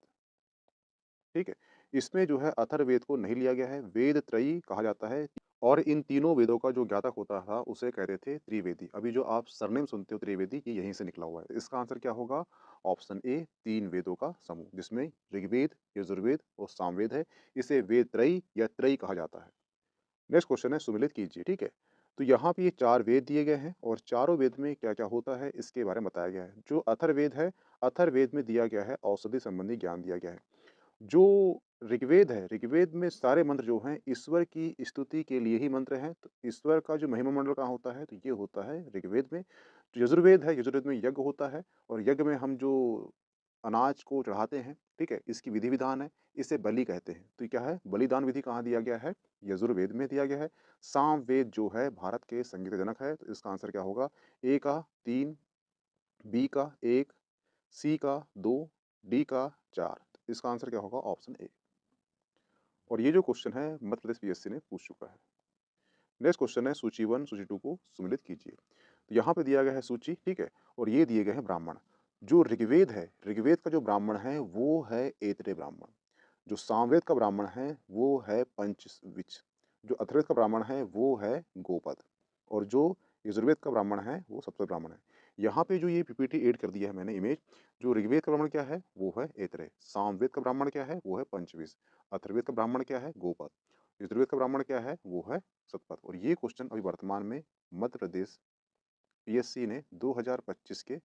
ठीक है, इसमें जो है अथर्ववेद को नहीं लिया गया है, वेद त्रयी कहा जाता है। और इन तीनों वेदों का जो ज्ञातक होता था उसे कहते थे त्रिवेदी। अभी जो आप सरनेम सुनते हो त्रिवेदी, ये यहीं से निकला हुआ है। इसका आंसर क्या होगा? ऑप्शन ए, 3 वेदों का समूह जिसमें ऋग्वेद, यजुर्वेद और सामवेद है। इसे वेद त्रयी या त्रयी कहा जाता है। नेक्स्ट क्वेश्चन है, सुमिलित कीजिए। ठीक है, तो यहाँ पे ये 4 वेद दिए गए हैं और चारों वेद में क्या-क्या होता है इसके बारे में बताया गया है। जो अथर्ववेद है, अथर्ववेद में दिया गया है औषधि संबंधी ज्ञान दिया गया है। जो ऋग्वेद है, ऋग्वेद में सारे मंत्र जो हैं ईश्वर की स्तुति के लिए ही मंत्र हैं। तो ईश्वर का जो महिमा मंडल कहाँ होता है? तो ये होता है ऋग्वेद में। जो यजुर्वेद है, यजुर्वेद में यज्ञ होता है और यज्ञ में हम जो अनाज को चढ़ाते हैं, ठीक है? इसकी विधि-विधान है, इसे बलि कहते हैं। तो ये क्या है? बलिदान विधि कहाँ दिया गया है? यजुर्वेद में दिया गया है। सामवेद जो है भारत के संगीत का जनक है, तो इसका आंसर क्या होगा? ए का 3, बी का 1, सी का 2, डी का 4। इसका आंसर क्या होगा? Option A. और ये जो क्वेश्चन है मध्य प्रदेश पीएससी ने पूछ चुका है। नेक्स्ट क्वेश्चन है सूची 1, सूची 2 को सम्मिलित कीजिए। तो यहाँ पे दिया गया है सूची, ठीक है? और ये दिए गए हैं ब्राह्मण। जो ऋग्वेद है, ऋग्वेद का जो ब्राह्मण है वो है ऐतरेय ब्राह्मण। जो सामवेद का ब्राह्मण है वो है पंचविच। जो अथर्ववेद का ब्राह्मण है वो है गोपद। और जो यजुर्वेद का ब्राह्मण है वो सप्तम ब्राह्मण है। यहाँ पे जो ये पीपीटी ऐड कर दिया है मैंने इमेज, जो ऋग्वेद का ब्राह्मण क्या है? वो है ऐतरेय। सामवेद का ब्राह्मण क्या है? वो है पंचविश। अथर्ववेद का ब्राह्मण क्या है? गोपद। यजुर्वेद का ब्राह्मण क्या है? वो है सतपथ। और ये क्वेश्चन अभी वर्तमान में मध्य प्रदेश पीएससी ने 2025 के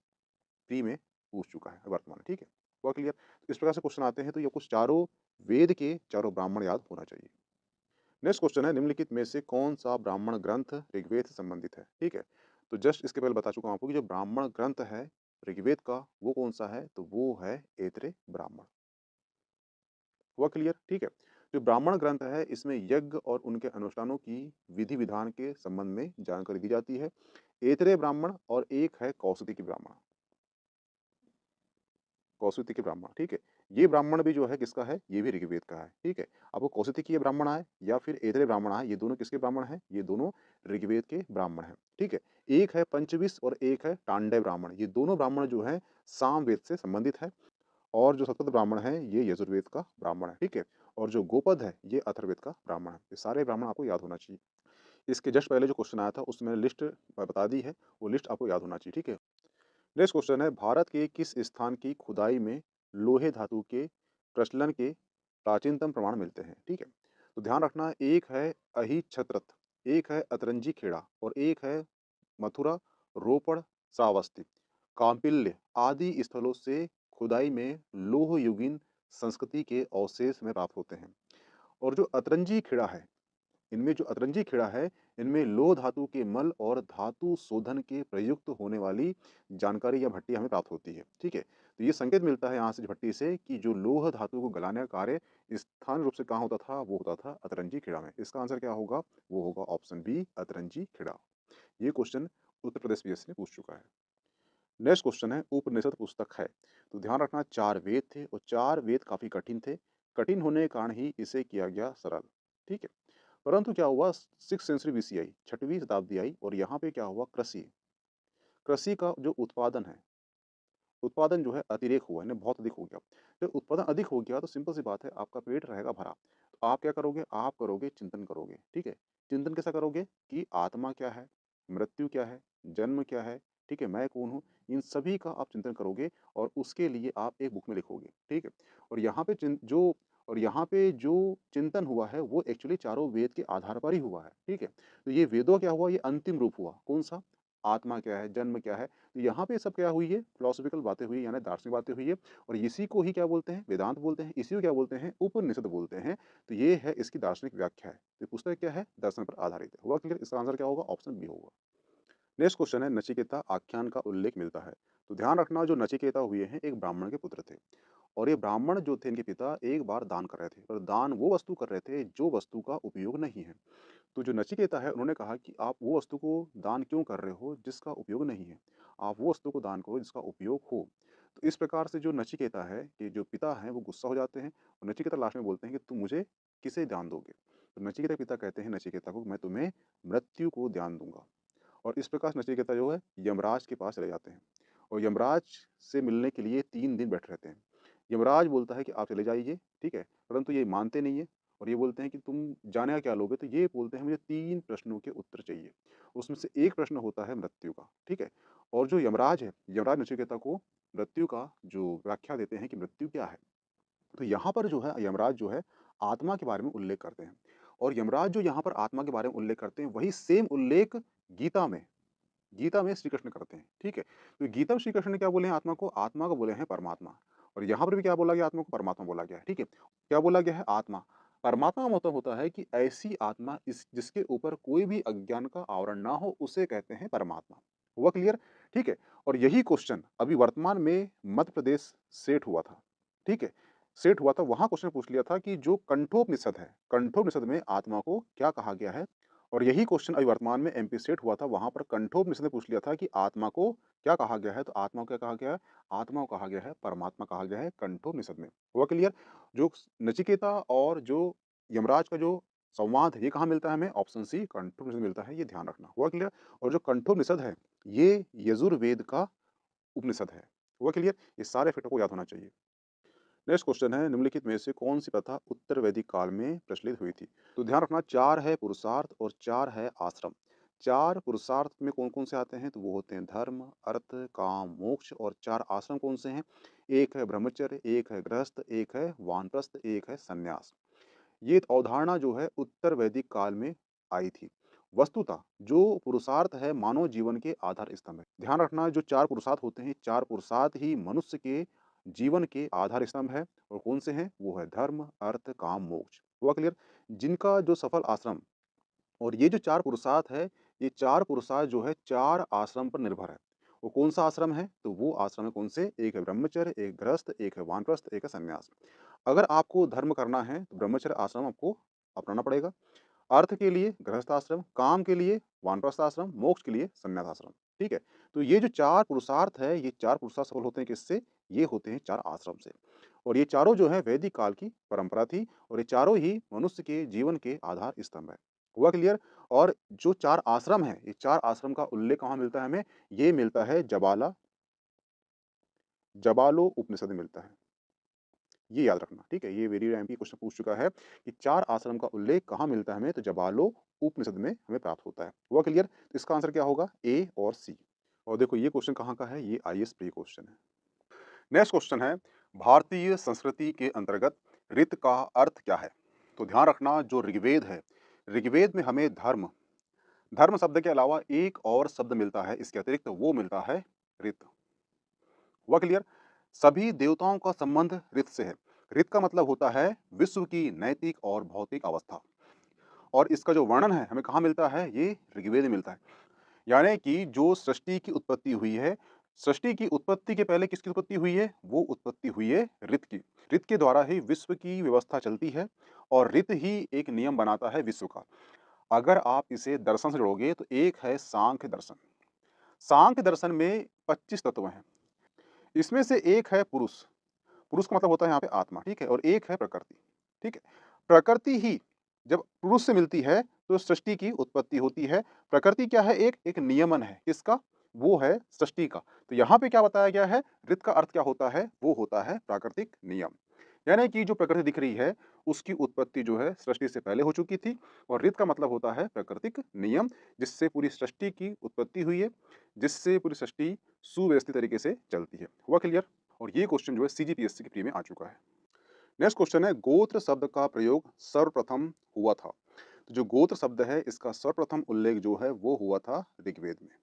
प्री में पूछ चुका है वर्तमान में। ठीक है, हुआ क्लियर? इस प्रकार से क्वेश्चन आते हैं तो ये कुछ चारों वेद के चारों ब्राह्मण याद होना चाहिए। नेक्स्ट क्वेश्चन है, निम्नलिखित में से कौन सा ब्राह्मण ग्रंथ ऋग्वेद से संबंधित है? ठीक है, तो जस्ट इसके पहले बता चुका हूँ आपको कि जो ब्राह्मण ग्रंथ है ऋग्वेद का वो कौन सा है? तो वो है ऐतरेय ब्राह्मण। हुआ क्लियर? ठीक है, जो ब्राह्मण ग्रंथ है इसमें यज्ञ और उनके अनुष्ठानों की विधि विधान के संबंध में जानकारी दी जाती है। ऐतरेय ब्राह्मण और एक है कौशिकी ब्राह्मण। कौशिकी ब्राह्मण, ठीक है, ये ब्राह्मण भी जो है किसका है? ये भी ऋग्वेद का है। ठीक है, अब वो कौशिकी ब्राह्मण आए या फिर ऐतरेय ब्राह्मण आए, ये दोनों किसके ब्राह्मण हैं? ये दोनों ऋग्वेद के ब्राह्मण हैं। ठीक है, एक है पंचविश और एक है टांडव ब्राह्मण। ये दोनों ब्राह्मण जो है सामवेद से संबंधित है। और जो सतपथ ब्राह्मण है ये यजुर्वेद का ब्राह्मण है। ठीक है, और जो गोपद है ये अथर्ववेद का ब्राह्मण है। ये सारे ब्राह्मण आपको याद होना चाहिए। इसके जस्ट पहले जो क्वेश्चन आया था उसमें मैंने लिस्ट बता दी है, वो लिस्ट आपको याद होना चाहिए। ठीक है, नेक्स्ट क्वेश्चन है, भारत के किस स्थान की खुदाई में लोहे धातु के प्रचलन के प्राचीनतम प्रमाण मिलते हैं? ठीक है, तो ध्यान रखना, एक है अहिछत्रत, एक है अतरंजी खेड़ा और एक है मथुरा, रोपड़, श्रावस्ती, कांपिल्य आदि स्थलों से खुदाई में लोह युगीन संस्कृति के अवशेष में प्राप्त होते हैं। और जो अतरंजी खिड़ा है, इनमें जो अतरंजी खिड़ा है, इनमें लोह धातु के मल और धातु शोधन के प्रयुक्त होने वाली जानकारी या भट्टी हमें प्राप्त होती है। ठीक है? तो ये संकेत मिलता है यहाँ से भट्टी से कि जो लोह धातु को गलाने का कार्य स्थान रूप से कहाँ होता था, वो होता था अतरंजी खिड़ा में। इसका आंसर क्या होगा? वो होगा ऑप्शन बी, अतरंजी खिड़ा। ये क्वेश्चन उत्तर प्रदेश पीएससी ने पूछ चुका है। नेक्स्ट क्वेश्चन है, उपनिषद पुस्तक है, तो ध्यान रखना 4 वेद थे और 4 वेद काफ़ी कठिन थे। कठिन होने के कारण ही इसे किया गया सरल। ठीक है? परंतु क्या हुआ, 6th सेंचुरी बीसी आई, 6वीं शताब्दी आई और यहाँ पे क्या हुआ, कृषि कृषि का जो उत्पादन है, उत्पादन जो है अतिरेक हुआ, यानी बहुत अधिक हो गया। जब उत्पादन अधिक हो गया तो सिंपल सी बात है, आपका पेट रहेगा भरा। तो आप क्या करोगे, आप करोगे चिंतन करोगे। ठीक है? चिंतन कैसा करोगे कि आत्मा क्या है, मृत्यु क्या है, जन्म क्या है, ठीक है, मैं कौन हूँ, इन सभी का आप चिंतन करोगे और उसके लिए आप एक बुक में लिखोगे। ठीक है? और यहाँ पे जो चिंतन हुआ है वो एक्चुअली चारों वेद के आधार पर ही हुआ है। ठीक है? तो ये वेदों क्या हुआ, ये अंतिम रूप हुआ। कौन सा? आत्मा क्या है, जन्म क्या है। तो यहाँ पे सब क्या हुई है, फिलोसॉफिकल बातें हुई, यानी दार्शनिक बातें हुई है और इसी को ही क्या बोलते हैं, वेदांत बोलते हैं। इसी को क्या बोलते हैं, उपनिषद बोलते हैं। तो ये है इसकी दार्शनिक व्याख्या है। तो पुस्तक क्या है, दर्शन पर आधारित है। हुआ क्लियर? इसका आंसर क्या होगा, ऑप्शन बी होगा। नेक्स्ट क्वेश्चन है, नचिकेता आख्यान का उल्लेख मिलता है। तो ध्यान रखना, जो नचिकेता हुए हैं एक ब्राह्मण के पुत्र थे और ये ब्राह्मण जो थे, इनके पिता एक बार दान कर रहे थे, पर दान वो वस्तु कर रहे थे जो वस्तु का उपयोग नहीं है। तो जो नचिकेता है, उन्होंने कहा कि आप वो वस्तु को दान क्यों कर रहे हो जिसका उपयोग नहीं है, आप वो वस्तु को दान करो जिसका उपयोग हो। तो इस प्रकार से जो नचिकेता है, कि जो पिता हैं वो गुस्सा हो जाते हैं और नचिकेता लास्ट में बोलते हैं कि तुम मुझे किसे दान दोगे। तो नचिकेता के पिता कहते हैं नचिकेता को, मैं तुम्हें मृत्यु को दान दूंगा। और इस प्रकार नचिकेता जो है यमराज के पास चले जाते हैं और यमराज से मिलने के लिए 3 दिन बैठे रहते हैं। यमराज बोलता है कि आप चले जाइए, ठीक है, परंतु ये मानते नहीं है और ये बोलते हैं कि तुम जाने का क्या लोगे, तो ये बोलते हैं मुझे 3 प्रश्नों के उत्तर चाहिए। उसमें से एक प्रश्न होता है मृत्यु का। ठीक है? और जो यमराज है, यमराज नचिकेता को मृत्यु का जो व्याख्या देते हैं कि मृत्यु क्या है। तो यहाँ पर जो है यमराज जो है आत्मा के बारे में उल्लेख करते हैं और यमराज जो यहाँ पर आत्मा के बारे में उल्लेख करते हैं, वही सेम उल्लेख गीता में गीता में श्री कृष्ण करते हैं। ठीक है? तो गीता में श्री कृष्ण ने क्या बोले हैं आत्मा को? आत्मा को बोले हैं परमात्मा। और यहाँ पर भी क्या बोला गया, आत्मा को परमात्मा बोला गया है। ठीक है? क्या बोला गया है? आत्मा। परमात्मा का मतलब होता है कि ऐसी आत्मा इस जिसके ऊपर कोई भी अज्ञान का आवरण ना हो, उसे कहते हैं परमात्मा। हुआ क्लियर? ठीक है? और यही क्वेश्चन अभी वर्तमान में मध्य प्रदेश सेट हुआ था। ठीक है? सेट हुआ था, वहाँ क्वेश्चन पूछ लिया था कि जो कंठोपनिषद है, कंठोपनिषद में आत्मा को क्या कहा गया है? और यही क्वेश्चन अभी वर्तमान में एमपी सेट हुआ था, वहाँ पर कंठोपनिषद ने पूछ लिया था कि आत्मा को क्या कहा गया है? तो आत्मा को क्या कहा गया है? आत्मा को कहा गया है परमात्मा, कहा गया है कंठोपनिषद में। हुआ क्लियर? जो नचिकेता और जो यमराज का जो संवाद है, ये कहाँ मिलता है हमें? ऑप्शन सी, कंठोपनिषद में मिलता है, ये ध्यान रखना। हुआ क्लियर? और जो कंठोपनिषद है, ये यजुर्वेद का उपनिषद है। हुआ क्लियर? ये सारे फैक्टर को याद होना चाहिए। नेक्स्ट क्वेश्चन है, निम्नलिखित में से कौन सी प्रथा उत्तर वैदिक काल में प्रचलित हुई थी? तो ध्यान रखना, 4 है पुरुषार्थ और 4 है आश्रम। 4 पुरुषार्थ में कौन-कौन से आते हैं? तो वो होते हैं धर्म, अर्थ, काम, मोक्ष। और 4 आश्रम कौन से हैं? एक है ब्रह्मचर्य, एक है गृहस्थ, एक है वानप्रस्थ, एक है संन्यास। ये अवधारणा जो है उत्तर वैदिक काल में आई थी। वस्तुतः जो पुरुषार्थ है मानव जीवन के आधार स्तंभ है। ध्यान रखना, जो 4 पुरुषार्थ होते हैं, 4 पुरुषार्थ ही मनुष्य के जीवन के आधार स्तंभ है। और कौन से हैं? वो है धर्म, अर्थ, काम, मोक्ष। हुआ क्लियर? जिनका जो सफल आश्रम, और ये जो 4 पुरुषार्थ है, ये 4 पुरुषार्थ जो है 4 आश्रम पर निर्भर है। वो कौन-सा आश्रम है? तो वो आश्रम है कौन से? एक है ब्रह्मचर्य, एक गृहस्थ, एक है वानप्रस्थ, एक है संन्यास। अगर आपको धर्म करना है तो ब्रह्मचर्य आश्रम आपको अपनाना पड़ेगा। अर्थ के लिए गृहस्थ आश्रम, काम के लिए वानप्रस्थ आश्रम, मोक्ष के लिए संन्यास आश्रम। ठीक है? तो ये जो 4 पुरुषार्थ है, ये 4 पुरुषार्थ सफल होते हैं किससे? ये होते हैं 4 आश्रम से। और ये चारों जो है वैदिक काल की परंपरा थी और ये चारों ही मनुष्य के जीवन के आधार स्तंभ है। हुआ क्लियर? और जो 4 आश्रम हैं, ये 4 आश्रम का उल्लेख कहाँ मिलता है हमें? ये मिलता है जबालो उपनिषद में मिलता है। ये याद रखना, ठीक है? ये वेरी एमपी क्वेश्चन पूछ चुका है कि 4 आश्रम का उल्लेख कहाँ मिलता है हमें? तो जबालो उपनिषद में हमें प्राप्त होता है। हुआ क्लियर? तो इसका आंसर क्या होगा? ए और सी। और देखो ये क्वेश्चन कहाँ का है? ये आईएएस प्री क्वेश्चन है। नेक्स्ट क्वेश्चन है, भारतीय संस्कृति के अंतर्गत ऋत का अर्थ क्या है? तो ध्यान रखना, जो ऋग्वेद है, ऋग्वेद में हमें धर्म धर्म शब्द के अलावा एक और शब्द मिलता है इसके अतिरिक्त, वो मिलता है ऋत। हुआ क्लियर? सभी देवताओं का संबंध ऋत से है। ऋत का मतलब होता है विश्व की नैतिक और भौतिक अवस्था, और इसका जो वर्णन है हमें कहाँ मिलता है, ये ऋग्वेद में मिलता है। यानी कि जो सृष्टि की उत्पत्ति हुई है, सृष्टि की उत्पत्ति के पहले किसकी उत्पत्ति हुई है? वो उत्पत्ति हुई है ऋत की। ऋत के द्वारा ही विश्व की व्यवस्था चलती है और ऋत ही एक नियम बनाता है विश्व का। अगर आप इसे दर्शन से जोड़ोगे तो एक है सांख्य दर्शन। सांख्य दर्शन में 25 तत्व हैं। इसमें से एक है पुरुष। पुरुष का मतलब होता है यहाँ पे आत्मा, ठीक है? और एक है प्रकृति, ठीक है? प्रकृति ही जब पुरुष से मिलती है तो सृष्टि की उत्पत्ति होती है। प्रकृति क्या है? एक नियमन है। किसका? वो है सृष्टि का। तो यहाँ पे क्या बताया गया है? ऋत का अर्थ क्या होता है? वो होता है प्राकृतिक नियम। यानी कि जो प्रकृति दिख रही है, उसकी उत्पत्ति जो है सृष्टि से पहले हो चुकी थी, और ऋत का मतलब होता है प्राकृतिक नियम, जिससे पूरी सृष्टि की उत्पत्ति हुई है, जिससे पूरी सृष्टि सुव्यवस्थित तरीके से चलती है। हुआ क्लियर? और ये क्वेश्चन जो है सीजीपीएससी की प्री में आ चुका है। नेक्स्ट क्वेश्चन है, गोत्र शब्द का प्रयोग सर्वप्रथम हुआ था। तो जो गोत्र शब्द है इसका सर्वप्रथम उल्लेख जो है वो हुआ था ऋग्वेद में।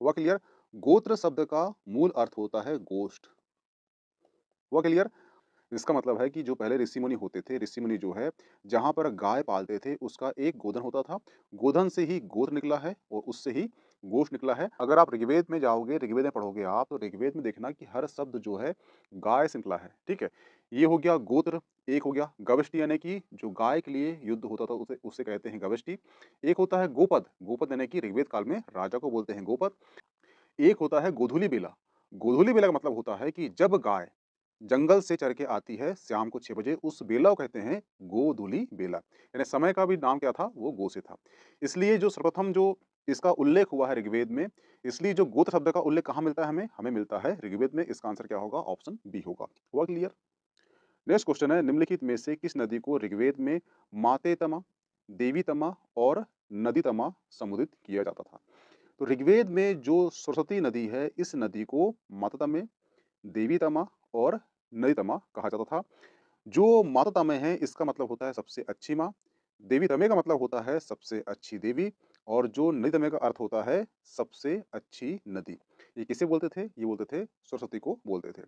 हुआ क्लियर? गोत्र शब्द का मूल अर्थ होता है गोष्ठ। हुआ क्लियर? इसका मतलब है कि जो पहले ऋषि मुनि होते थे, ऋषि मुनि जो है जहाँ पर गाय पालते थे उसका एक गोधन होता था। गोधन से ही गोत्र निकला है और उससे ही गोष्ठ निकला है। अगर आप ऋग्वेद में जाओगे, ऋग्वेद में पढ़ोगे आप, तो ऋग्वेद में देखना कि हर शब्द जो है गाय से निकला है, ठीक है? ये हो गया गोत्र। एक हो गया गवष्टि, यानी कि जो गाय के लिए युद्ध होता था उसे उसे कहते हैं गवष्टि। एक होता है गोपद। गोपद यानी कि ऋग्वेद काल में राजा को बोलते हैं गोपद। एक होता है गोधूली बेला। गोधूली बेला का मतलब होता है कि जब गाय जंगल से चर के आती है शाम को 6 बजे, उस बेला को कहते हैं गोधूली बेला। यानी समय का भी नाम क्या था? वो गो से था। इसलिए जो सर्वप्रथम जो इसका उल्लेख हुआ है ऋग्वेद में, इसलिए जो गोत्र शब्द का उल्लेख कहाँ मिलता है हमें? हमें मिलता है ऋग्वेद में। इसका आंसर क्या होगा? ऑप्शन बी होगा। हुआ क्लियर? नेक्स्ट क्वेश्चन है, निम्नलिखित में से किस नदी को ऋग्वेद में मातेतमा, देवीतमा और नदीतमा संबोधित किया जाता था? तो ऋग्वेद में जो सरस्वती नदी है, इस नदी को मातातमे, देवीतमा और नदीतमा कहा जाता था। जो मातातमे है इसका मतलब होता है सबसे अच्छी माँ, देवीतमे का मतलब होता है सबसे अच्छी देवी, और जो नदीतमे का अर्थ होता है सबसे अच्छी नदी। ये किसे बोलते थे? ये बोलते थे सरस्वती को बोलते थे।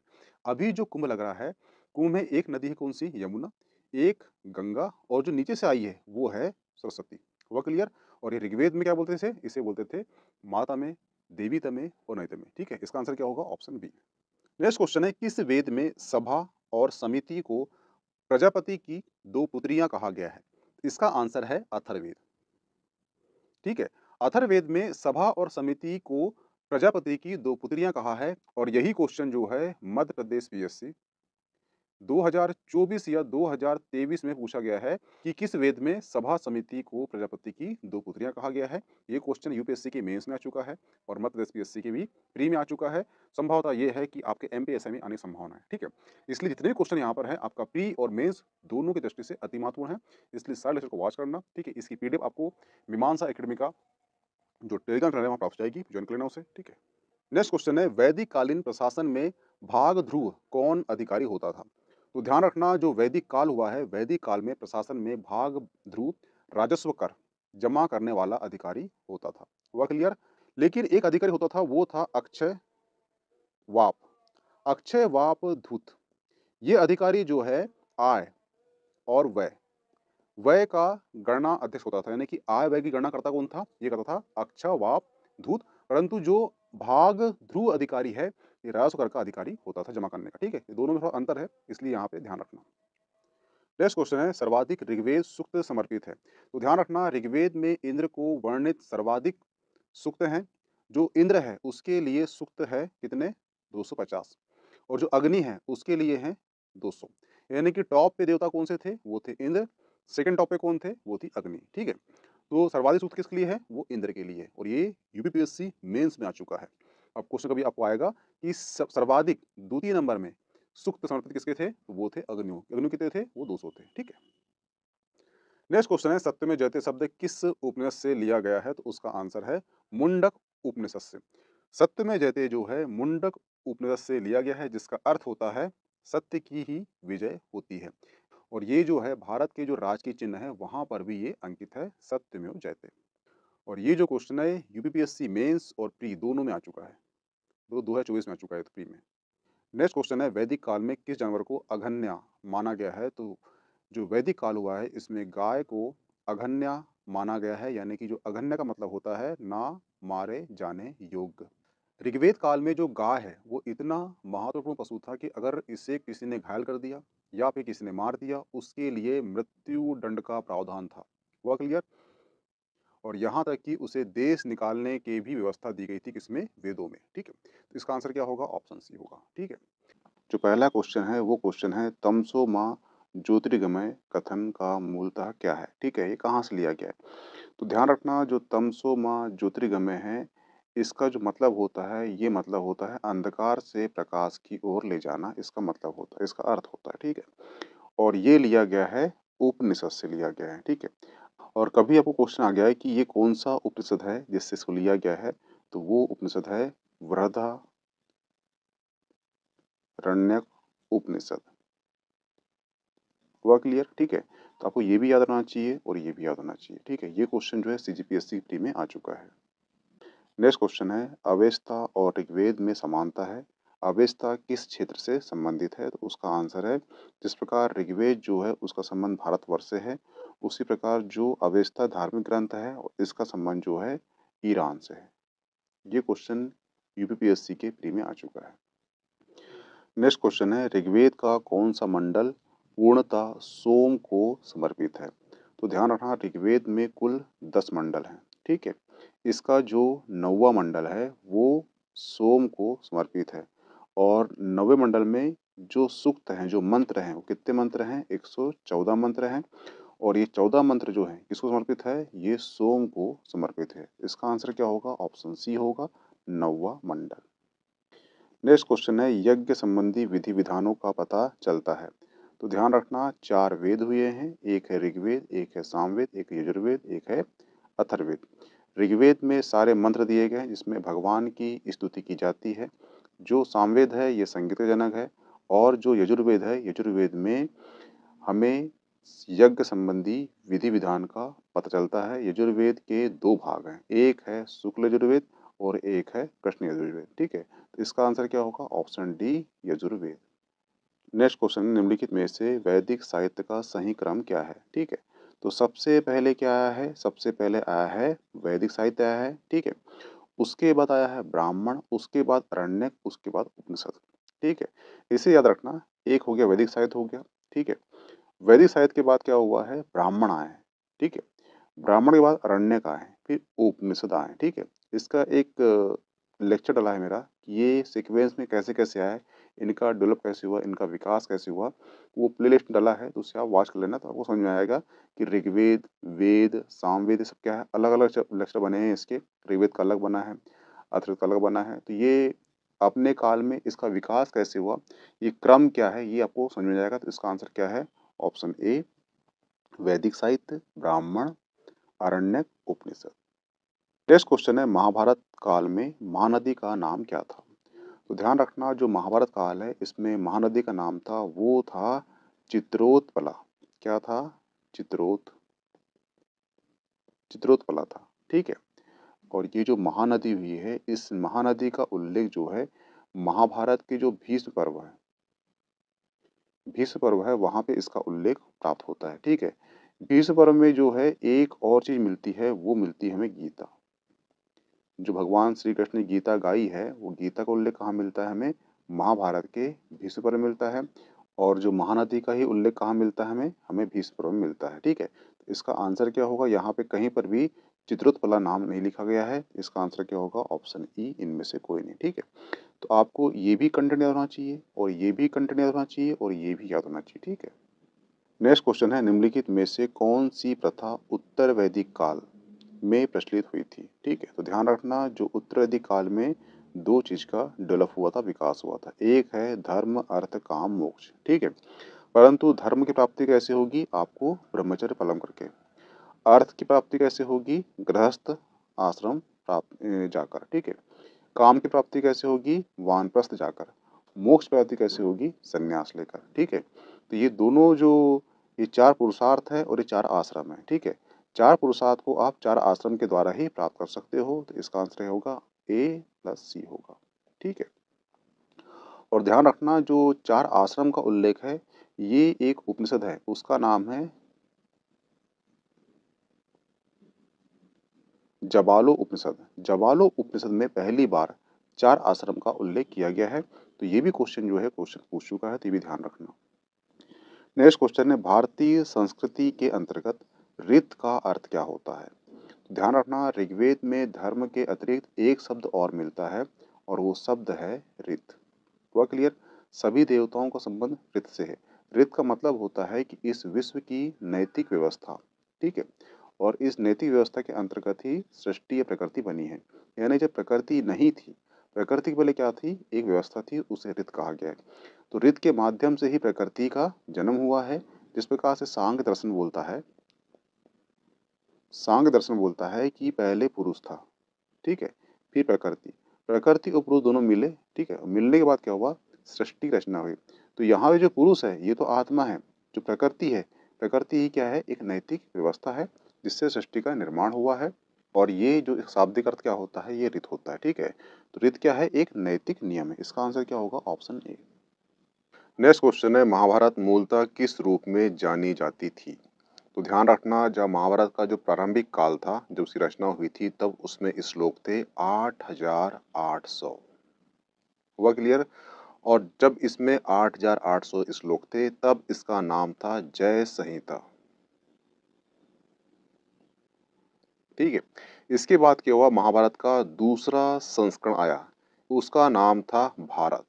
अभी जो कुंभ लग रहा है, कुंभ में एक नदी है, कौन सी? यमुना, एक गंगा, और जो नीचे से आई है वो है सरस्वती। हुआ क्लियर? और ये ऋग्वेद में क्या बोलते थे? इसे बोलते थे माता में, देवी तमे और नैत में, ठीक है? इसका आंसर क्या होगा? Option B. नेक्स्ट क्वेश्चन है, किस वेद में सभा और समिति को प्रजापति की दो पुत्रियां कहा गया है? इसका आंसर है अथर्ववेद, ठीक है? अथर्ववेद में सभा और समिति को प्रजापति की दो पुत्रियां कहा है, और यही क्वेश्चन जो है मध्य प्रदेश पीएससी 2024 या 2023 में पूछा गया है कि किस वेद में सभा समिति को प्रजापति की दो पुत्रियां कहा गया है। ये क्वेश्चन यूपीएससी के मेंस में आ चुका है और मध्य प्रदेश पीएससी के भी प्री में आ चुका है। संभावना ये है कि आपके एमपीएससी में आने की संभावना है, ठीक है? इसलिए जितने भी क्वेश्चन यहाँ पर है आपका प्री और मेंस दोनों की दृष्टि से अति महत्वपूर्ण है, इसलिए सारे लेक्चर को वॉच करना, ठीक है? इसकी पीडीएफ आपको मीमांसा एकेडमी का जो टेलीग्राम चैनल है वहाँ प्राप्त हो जाएगी, ज्वाइन कर लेना उसे, ठीक है? नेक्स्ट क्वेश्चन है, वैदिक कालीन प्रशासन में भाग ध्रुव कौन अधिकारी होता था? तो ध्यान रखना, जो वैदिक काल हुआ है, वैदिक काल में प्रशासन में भाग ध्रुव राजस्व कर जमा करने वाला अधिकारी होता था। हुआ क्लियर? लेकिन एक अधिकारी होता था, वो था अक्षय वाप। अक्षय वाप धूत। ये अधिकारी जो है आय और व्यय, व्यय का गणना अध्यक्ष होता था। यानी कि आय व्यय की गणना करता कौन था? ये करता था अक्षय वाप धूत। परंतु जो भाग ध्रुव अधिकारी है, ये राजस्व कर का अधिकारी होता था जमा करने का, ठीक है? ये दोनों में थोड़ा अंतर है, इसलिए यहाँ पे ध्यान रखना। नेक्स्ट क्वेश्चन है, सर्वाधिक ऋग्वेद सूक्त समर्पित है। तो ध्यान रखना, ऋग्वेद में इंद्र को वर्णित सर्वाधिक सूक्त हैं। जो इंद्र है उसके लिए सूक्त है कितने? 250। और जो अग्नि है उसके लिए हैं 200। यानी कि टॉप पे देवता कौन से थे? वो थे इंद्र। सेकंड टॉप पे कौन थे? वो थी अग्नि, ठीक है? तो सर्वाधिक सूक्त किसके लिए है? वो इंद्र के लिए है, और ये यूपीपीएससी मेंस में आ चुका है। अब क्वेश्चन कभी आपको आएगा कि सर्वाधिक द्वितीय नंबर में सूक्त समर्पित किसके थे? तो वो थे अग्नियों। अग्नियों कितने थे? वो 200 थे, ठीक है? नेक्स्ट क्वेश्चन है, सत्य में जयते शब्द किस उपनिषद से लिया गया है? तो उसका आंसर है मुंडक उपनिषद से। सत्य में जयते जो है मुंडक उपनिषद से लिया गया है, जिसका अर्थ होता है सत्य की ही विजय होती है। और ये जो है भारत के जो राजकीय चिन्ह है वहां पर भी ये अंकित है, सत्यमेव जयते। और ये जो क्वेश्चन है यूपीपीएससी मेंस और प्री दोनों में आ चुका है, 2024 में आ चुका है तो प्री में। नेक्स्ट क्वेश्चन है, वैदिक काल में किस जानवर को अघन्या माना गया है? तो जो वैदिक काल हुआ है इसमें गाय को अघन्या माना गया है, यानी कि जो अघन्या का मतलब होता है ना मारे जाने योग्य। ऋग्वेद काल में जो गाय है वो इतना महत्वपूर्ण पशु था कि अगर इसे किसी ने घायल कर दिया या फिर किसी ने मार दिया, उसके लिए मृत्यु दंड का प्रावधान था। हुआ क्लियर? और यहाँ तक कि उसे देश निकालने की भी व्यवस्था दी गई थी, किसमें? वेदों में। ठीक है, तो इसका आंसर क्या होगा? ऑप्शन सी होगा। ठीक है, जो पहला क्वेश्चन है वो क्वेश्चन है, तमसो माँ ज्योतिर्गमय कथन का मूलतः क्या है? ठीक है, ये कहाँ से लिया गया है? तो ध्यान रखना, जो तमसो माँ ज्योतिर्गमय है, इसका जो मतलब होता है, ये मतलब होता है अंधकार से प्रकाश की ओर ले जाना, इसका मतलब होता है, इसका अर्थ होता है। ठीक है, और ये लिया गया है उपनिषद से लिया गया है। ठीक है, और कभी आपको क्वेश्चन आ गया है कि ये कौन सा उपनिषद है जिससे इसको लिया गया है, तो वो उपनिषद है बृहदारण्यक उपनिषद। हुआ क्लियर? ठीक है, तो आपको ये भी याद रहना चाहिए और ये भी याद होना चाहिए। ठीक है, ये क्वेश्चन जो है सीजीपीएससी प्री में आ चुका है। नेक्स्ट क्वेश्चन है, अवेस्ता और ऋग्वेद में समानता है, अवेस्ता किस क्षेत्र से संबंधित है? तो उसका आंसर है, जिस प्रकार ऋग्वेद जो है उसका संबंध भारतवर्ष से है, उसी प्रकार जो अवेस्ता धार्मिक ग्रंथ है इसका संबंध जो है ईरान से है। ये क्वेश्चन यूपीपीएससी के प्री में आ चुका है। नेक्स्ट क्वेश्चन है, ऋग्वेद का कौन सा मंडल पूर्णतः सोम को समर्पित है? तो ध्यान रखना, ऋग्वेद में कुल 10 मंडल हैं। ठीक है, इसका जो 9वां मंडल है वो सोम को समर्पित है, और 9वें मंडल में जो सूक्त हैं, जो मंत्र हैं, वो कितने मंत्र हैं? 114 मंत्र हैं, और ये 14 मंत्र जो हैं किसको समर्पित है? ये सोम को समर्पित है। इसका आंसर क्या होगा? ऑप्शन सी होगा, 9वां मंडल। नेक्स्ट क्वेश्चन है, यज्ञ संबंधी विधि विधानों का पता चलता है? तो ध्यान रखना, 4 वेद हुए हैं, एक है ऋग्वेद, एक है सामवेद, एक है यजुर्वेद, एक है अथर्ववेद। ऋग्वेद में सारे मंत्र दिए गए हैं जिसमें भगवान की स्तुति की जाती है। जो सामवेद है ये संगीत का जनक है, और जो यजुर्वेद है, यजुर्वेद में हमें यज्ञ संबंधी विधि विधान का पता चलता है। यजुर्वेद के 2 भाग हैं, एक है शुक्ल यजुर्वेद और एक है कृष्ण यजुर्वेद। ठीक है, तो इसका आंसर क्या होगा? Option D, Yajurveda. Next question, निम्नलिखित में से वैदिक साहित्य का सही क्रम क्या है? ठीक है, तो सबसे पहले क्या आया है? सबसे पहले आया है वैदिक साहित्य आया है। ठीक है, उसके बाद आया है ब्राह्मण, उसके बाद अरण्यक, उसके बाद उपनिषद। ठीक है, इसे याद रखना, एक हो गया वैदिक साहित्य हो गया। ठीक है, वैदिक साहित्य के बाद क्या हुआ है? ब्राह्मण आए हैं। ठीक है, ब्राह्मण के बाद अरण्यक आए हैं, फिर उपनिषद आए हैं। ठीक है, इसका एक लेक्चर डला है मेरा कि ये सीक्वेंस में कैसे कैसे आए, इनका डेवलप कैसे हुआ, इनका विकास कैसे हुआ, वो प्लेलिस्ट डला है, तो उससे आप वॉच कर लेना, तो आपको समझ में आएगा कि ऋग्वेद, वेद, सामवेद, ये सब क्या है। अलग अलग लेक्चर बने हैं इसके, ऋग्वेद का अलग बना है, अथर्ववेद का अलग बना है। तो ये अपने काल में इसका विकास कैसे हुआ, ये क्रम क्या है, ये आपको समझ में आएगा। तो इसका आंसर क्या है? ऑप्शन ए, वैदिक साहित्य, ब्राह्मण, आरण्यक, उपनिषद। नेक्स्ट क्वेश्चन है, महाभारत काल में महानदी का नाम क्या था? तो ध्यान रखना, जो महाभारत काल है इसमें महानदी का नाम था, वो था चित्रोत्पला। क्या था? चित्रोत्पला था। ठीक है, और ये जो महानदी हुई है, इस महानदी का उल्लेख जो है महाभारत के जो भीष्म पर्व है, भीष्म पर्व है, वहाँ पे इसका उल्लेख प्राप्त होता है। ठीक है, भीष्म पर्व में जो है एक और चीज मिलती है, वो मिलती है हमें गीता। जो भगवान श्री कृष्ण ने गीता गाई है, वो गीता का उल्लेख कहाँ मिलता है हमें? महाभारत के भीष्म पर्व में मिलता है। और जो महानदी का ही उल्लेख कहाँ मिलता है हमें? हमें भीष्म पर्व में मिलता है। ठीक है, तो इसका आंसर क्या होगा? यहाँ पे कहीं पर भी चित्रोत्पला नाम नहीं लिखा गया है। इसका आंसर क्या होगा? ऑप्शन ई, इनमें से कोई नहीं। ठीक है, तो आपको ये भी कंटेंट याद होना चाहिए, और ये भी कंटेंट याद होना चाहिए, और ये भी याद होना चाहिए। ठीक है, नेक्स्ट क्वेश्चन है, निम्नलिखित में से कौन सी प्रथा उत्तर वैदिक काल में प्रचलित हुई थी? ठीक है, तो ध्यान रखना, जो उत्तर वैदिक काल में 2 चीज का डेवलप हुआ था, विकास हुआ था। एक है धर्म, अर्थ, काम, मोक्ष। ठीक है, परंतु धर्म की प्राप्ति कैसे होगी? आपको ब्रह्मचर्य पालन करके। अर्थ की प्राप्ति कैसे होगी? गृहस्थ आश्रम जाकर। ठीक है, काम की प्राप्ति कैसे होगी? वानप्रस्थ जाकर। मोक्ष प्राप्ति कैसे होगी? संन्यास लेकर। ठीक है, तो ये दोनों जो ये 4 पुरुषार्थ है और ये 4 आश्रम है। ठीक है, 4 पुरुषार्थ को आप 4 आश्रम के द्वारा ही प्राप्त कर सकते हो। तो इसका आंसर होगा ए प्लस सी होगा। ठीक है, और ध्यान रखना जो 4 आश्रम का उल्लेख है, ये एक उपनिषद है, उसका नाम है जबालो उपनिषद। जबालो उपनिषद में पहली बार 4 आश्रम का उल्लेख किया गया है। तो ये भी क्वेश्चन जो है क्वेश्चन पूछ चुका है, तो ये भी ध्यान रखना। नेक्स्ट क्वेश्चन है भारतीय संस्कृति के अंतर्गत ऋत का अर्थ क्या होता है? तो ध्यान रखना ऋग्वेद में धर्म के अतिरिक्त एक शब्द और मिलता है और वो शब्द है ऋत। हुआ क्लियर? सभी देवताओं का संबंध ऋत से है। ऋत का मतलब होता है कि इस विश्व की नैतिक व्यवस्था, ठीक है, और इस नैतिक व्यवस्था के अंतर्गत ही सृष्टि या प्रकृति बनी है। यानी जब प्रकृति नहीं थी, प्रकृति के पहले क्या थी? एक व्यवस्था थी, उसे ऋत कहा गया है। तो ऋत के माध्यम से ही प्रकृति का जन्म हुआ है। जिस प्रकार से सांख्य दर्शन बोलता है, सांख्य दर्शन बोलता है कि पहले पुरुष था, ठीक है, फिर प्रकृति, प्रकृति और पुरुष दोनों मिले, ठीक है, मिलने के बाद क्या हुआ? सृष्टि की रचना हुई। तो यहाँ पे जो पुरुष है ये तो आत्मा है, जो प्रकृति है, प्रकृति ही क्या है? एक नैतिक व्यवस्था है जिससे सृष्टि का निर्माण हुआ है। और ये जो शाब्दिक अर्थ क्या होता है? ये ऋत होता है, ठीक है। तो ऋत क्या है? एक नैतिक नियम है। इसका आंसर क्या होगा? Option A. नेक्स्ट क्वेश्चन है महाभारत मूलतः किस रूप में जानी जाती थी? तो ध्यान रखना जब महाभारत का जो प्रारंभिक काल था, जब उसकी रचना हुई थी, तब उसमें श्लोक थे 8,800। हुआ क्लियर? और जब इसमें 8,800 श्लोक थे, तब इसका नाम था जय संहिता, ठीक है। इसके बाद क्या हुआ? महाभारत का दूसरा संस्करण आया, उसका नाम था भारत।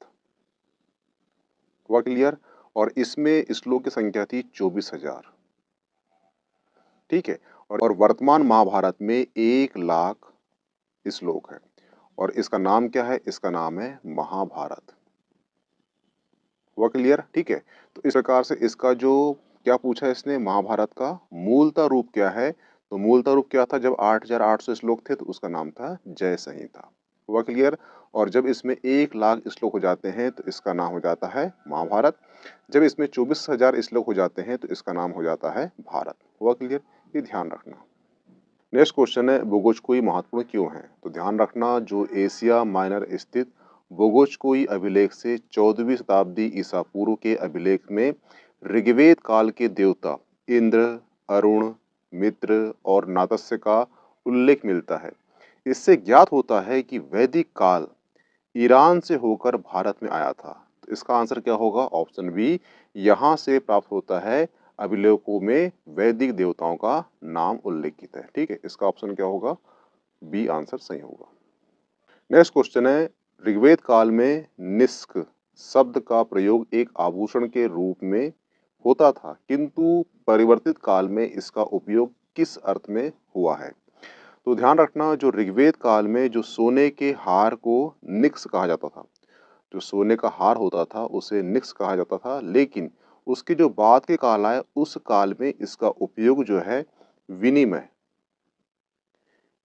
हुआ क्लियर? और इसमें श्लोक की संख्या थी 24,000, ठीक है। और वर्तमान महाभारत में 1,00,000 श्लोक है और इसका नाम क्या है? इसका नाम है महाभारत। हुआ क्लियर? ठीक है। तो इस प्रकार से इसका जो क्या पूछा है इसने, महाभारत का मूलतः रूप क्या है? तो मूलतः रूप क्या था? जब 8,800 श्लोक थे तो उसका नाम था जय संहिता। हुआ क्लियर? और जब इसमें 1,00,000 श्लोक हो जाते हैं तो इसका नाम हो जाता है महाभारत। जब इसमें 24,000 श्लोक हो जाते हैं तो इसका नाम हो जाता है भारत। हुआ क्लियर? ये ध्यान रखना। नेक्स्ट क्वेश्चन है बोगोचकोई महत्वपूर्ण क्यों है? तो ध्यान रखना जो एशिया माइनर स्थित बोगोचकोई अभिलेख से 14वीं शताब्दी ईसा पूर्व के अभिलेख में ऋग्वेद काल के देवता इंद्र, अरुण, मित्र और नातस्य का उल्लेख मिलता है। इससे ज्ञात होता है कि वैदिक काल ईरान से होकर भारत में आया था। तो इसका आंसर क्या होगा? Option B. यहाँ से प्राप्त होता है अभिलेखों में वैदिक देवताओं का नाम उल्लेखित है, ठीक है। इसका ऑप्शन क्या होगा? बी आंसर सही होगा। नेक्स्ट क्वेश्चन है ऋग्वेद काल में निष्क शब्द का प्रयोग एक आभूषण के रूप में होता था, किंतु परिवर्तित काल में इसका उपयोग किस अर्थ में हुआ है? तो ध्यान रखना जो ऋग्वेद काल में जो सोने के हार को निक्स कहा जाता था, जो सोने का हार होता था उसे निक्स कहा जाता था, लेकिन उसके जो बाद के काल आए उस काल में इसका उपयोग जो है विनिमय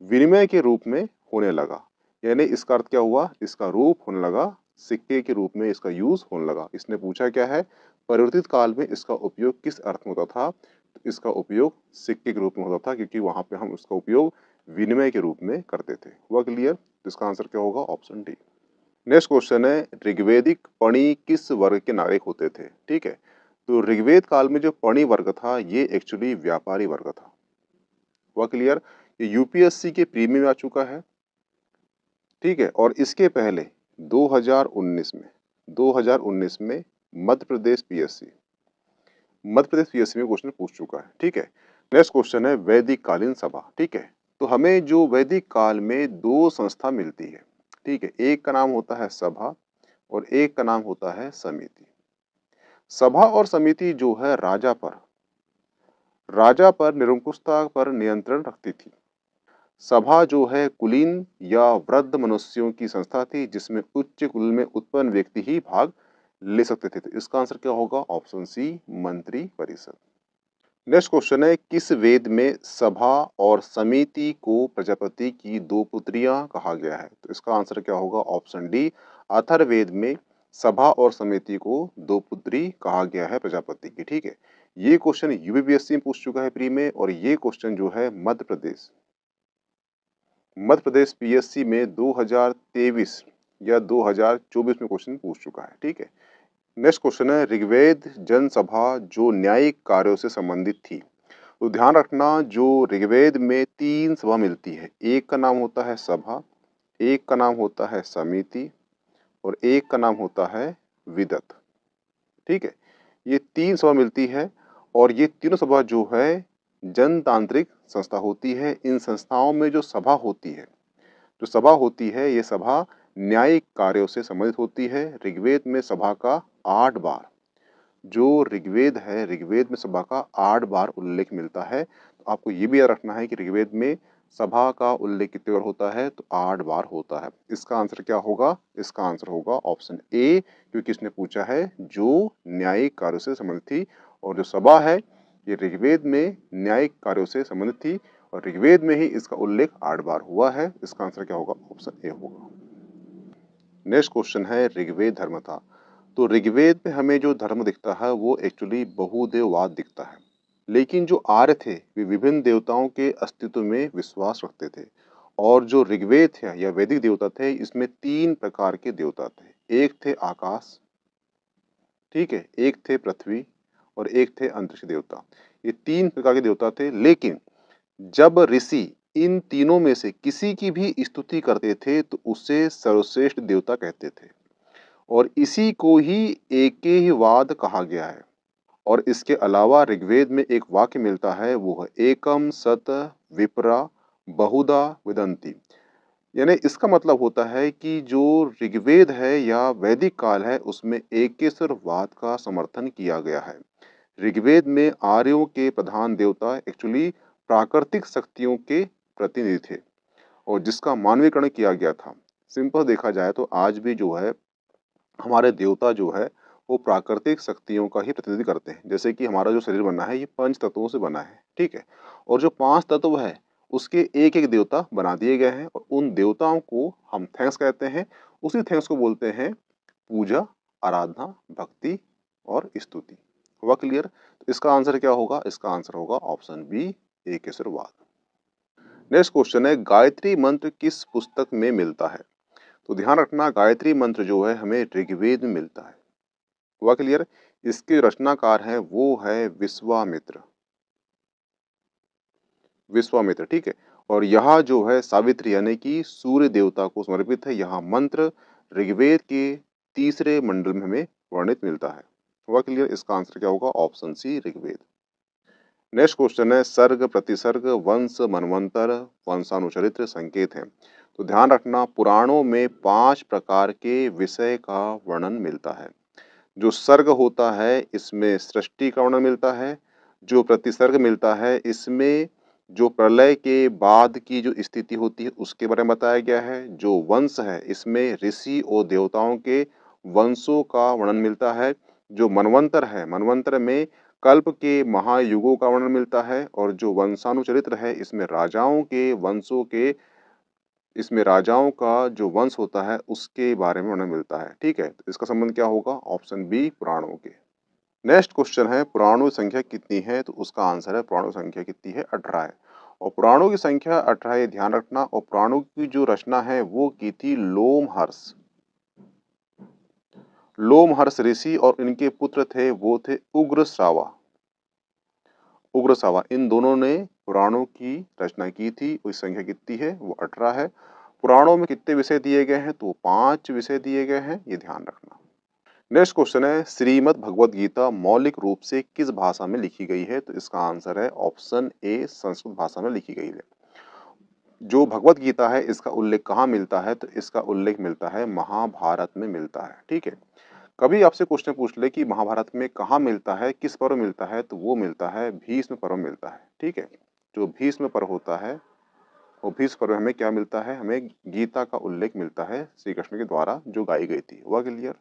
विनिमय के रूप में होने लगा। यानी इसका अर्थ क्या हुआ? इसका रूप होने लगा सिक्के के रूप में, इसका यूज होने लगा। इसने पूछा क्या है? परिवर्तित काल में इसका उपयोग किस अर्थ में होता था? तो इसका उपयोग सिक्के के रूप में होता था, क्योंकि वहां पे हम उसका उपयोग विनिमय के रूप में करते थे। हुआ क्लियर? तो इसका आंसर क्या होगा? Option D. नेक्स्ट क्वेश्चन है ऋग्वेदिक पणि किस वर्ग के नागरिक होते थे? ठीक है, तो ऋग्वेद काल में जो पणि वर्ग था ये एक्चुअली व्यापारी वर्ग था। हुआ क्लियर? ये यूपीएससी के प्री में आ चुका है, ठीक है। और इसके पहले 2019 में मध्य प्रदेश पीएससी में क्वेश्चन पूछ चुका है, ठीक है। नेक्स्ट क्वेश्चन है वैदिक कालीन सभा, ठीक है। तो हमें जो वैदिक काल में दो संस्था मिलती है, ठीक है, एक का नाम होता है सभा और एक का नाम होता है समिति। सभा और समिति जो है राजा पर निरंकुशता पर नियंत्रण रखती थी। सभा जो है कुलीन या वृद्ध मनुष्यों की संस्था थी, जिसमें उच्च कुल में उत्पन्न व्यक्ति ही भाग ले सकते थे। तो इसका आंसर क्या होगा? ऑप्शन सी, मंत्री परिषद। नेक्स्ट क्वेश्चन है किस वेद में सभा और समिति को प्रजापति की दो पुत्रियां कहा गया है? तो इसका आंसर क्या होगा? ऑप्शन डी, अथर्ववेद में सभा और समिति को दो पुत्री कहा गया है प्रजापति की, ठीक है। ये क्वेश्चन यूपीपीएससी में पूछ चुका है प्री में, और ये क्वेश्चन जो है मध्य प्रदेश पीएससी में 2023 या 2024 में क्वेश्चन पूछ चुका है, ठीक है। नेक्स्ट क्वेश्चन है ऋग्वेद जनसभा जो न्यायिक कार्यों से संबंधित थी। तो ध्यान रखना, जो ऋग्वेद में 3 सभा मिलती है, एक का नाम होता है सभा, एक का नाम होता है समिति और एक का नाम होता है विदत, ठीक है। ये 3 सभा मिलती है और ये तीनों सभा जो है जनतांत्रिक संस्था होती है। इन संस्थाओं में जो सभा होती है, ये सभा न्यायिक कार्यों से संबंधित होती है। ऋग्वेद में सभा का 8 बार, जो ऋग्वेद है, ऋग्वेद में सभा का 8 बार उल्लेख मिलता है। तो आपको ये भी याद रखना है कि ऋग्वेद में सभा का उल्लेख कितने बार होता है, तो 8 बार होता है। इसका आंसर क्या होगा? इसका आंसर होगा ऑप्शन ए, क्योंकि इसने पूछा है जो न्यायिक कार्यों से संबंधित थी और जो सभा है ये ऋग्वेद में न्यायिक कार्यों से संबंधित थी और ऋग्वेद में ही इसका उल्लेख 8 बार हुआ है। इसका आंसर क्या होगा? ऑप्शन ए होगा। नेक्स्ट क्वेश्चन है ऋग्वेद धर्म था। तो ऋग्वेद में हमें जो धर्म दिखता है वो एक्चुअली बहुदेववाद दिखता है, लेकिन जो आर्य थे वे विभिन्न देवताओं के अस्तित्व में विश्वास रखते थे। और जो ऋग्वेद है या वैदिक देवता थे, इसमें 3 प्रकार के देवता थे। एक थे आकाश, ठीक है, एक थे पृथ्वी और एक थे अंतरिक्ष देवता। ये 3 प्रकार के देवता थे, लेकिन जब ऋषि इन तीनों में से किसी की भी स्तुति करते थे तो उसे सर्वश्रेष्ठ देवता कहते थे और इसी को ही एकेयवाद कहा गया है। और इसके अलावा ऋग्वेद में एक वाक्य मिलता है, वो है एकम सत विप्रा बहुधा विदंती। यानी इसका मतलब होता है कि जो ऋग्वेद है या वैदिक काल है उसमें एकेश्वरवाद का समर्थन किया गया है। ऋग्वेद में आर्यों के प्रधान देवता एक्चुअली प्राकृतिक शक्तियों के प्रतिनिधि थे और जिसका मानवीकरण किया गया था। सिंपल देखा जाए तो आज भी जो है हमारे देवता जो है वो प्राकृतिक शक्तियों का ही प्रतिनिधि करते हैं। जैसे कि हमारा जो शरीर बना है ये 5 तत्वों से बना है, ठीक है। और जो 5 तत्व है उसके एक एक देवता बना दिए गए हैं और उन देवताओं को हम थैंक्स कहते हैं। उसी थैंक्स को बोलते हैं पूजा, आराधना, भक्ति और स्तुति। हुआ क्लियर? तो इसका आंसर क्या होगा? इसका आंसर होगा ऑप्शन बी, एकेश्वरवाद। नेक्स्ट क्वेश्चन है गायत्री मंत्र किस पुस्तक में मिलता है? तो ध्यान रखना, गायत्री मंत्र जो है हमें ऋग्वेद में मिलता है। हुआ क्लियर? इसके रचनाकार हैं वो है विश्वामित्र, ठीक है। और यह जो है सावित्री यानी कि सूर्य देवता को समर्पित है। यह मंत्र ऋग्वेद के 3रे मंडल में हमें वर्णित मिलता है। हुआ क्लियर? इसका आंसर क्या होगा? Option C, Rigveda. Next question है सर्ग प्रतिसर्ग वंश मनवंतर वंशानुचरित्र संकेत है। तो ध्यान रखना, पुराणों में 5 प्रकार के विषय का वर्णन मिलता है। जो सर्ग होता है इसमें सृष्टि का वर्णन मिलता है। जो प्रतिसर्ग मिलता है इसमें जो प्रलय के बाद की जो स्थिति होती है उसके बारे में बताया गया है। जो वंश है इसमें ऋषि और देवताओं के वंशों का वर्णन मिलता है। जो मनवंतर है, मनवंतर में कल्प के महायुगों का वर्णन मिलता है। और जो वंशानुचरित्र है इसमें राजाओं के वंशों के, इसमें राजाओं का जो वंश होता है उसके बारे में वर्णन मिलता है, ठीक है। तो इसका संबंध क्या होगा? ऑप्शन बी, पुराणों के। नेक्स्ट क्वेश्चन है पुराणों की संख्या कितनी है? तो उसका आंसर है पुराणों की संख्या कितनी है? 18 है। और पुराणों की संख्या 18 है, ध्यान रखना। और पुराणों की जो रचना है वो की थी लोमहर्ष, लोमहर्ष ऋषि और इनके पुत्र थे वो थे उग्रश्रावा, उग्रश्रावा। इन दोनों ने पुराणों की रचना की थी। उसकी संख्या कितनी है? वो 18 है। पुराणों में कितने विषय दिए गए हैं? तो 5 विषय दिए गए हैं, ये ध्यान रखना। नेक्स्ट क्वेश्चन है श्रीमद् भगवद गीता मौलिक रूप से किस भाषा में लिखी गई है? तो इसका आंसर है ऑप्शन ए, संस्कृत भाषा में लिखी गई है। जो भगवद गीता है इसका उल्लेख कहाँ मिलता है? तो इसका उल्लेख मिलता है महाभारत में मिलता है, ठीक है। कभी आपसे क्वेश्चन पूछ ले कि महाभारत में कहाँ मिलता है, किस पर्व मिलता है, तो वो मिलता है भीष्म पर्व मिलता है, ठीक है। जो भीष्म पर्व होता है वो भीष्म पर्व हमें क्या मिलता है? हमें गीता का उल्लेख मिलता है श्री कृष्ण के द्वारा जो गाई गई थी। हुआ क्लियर?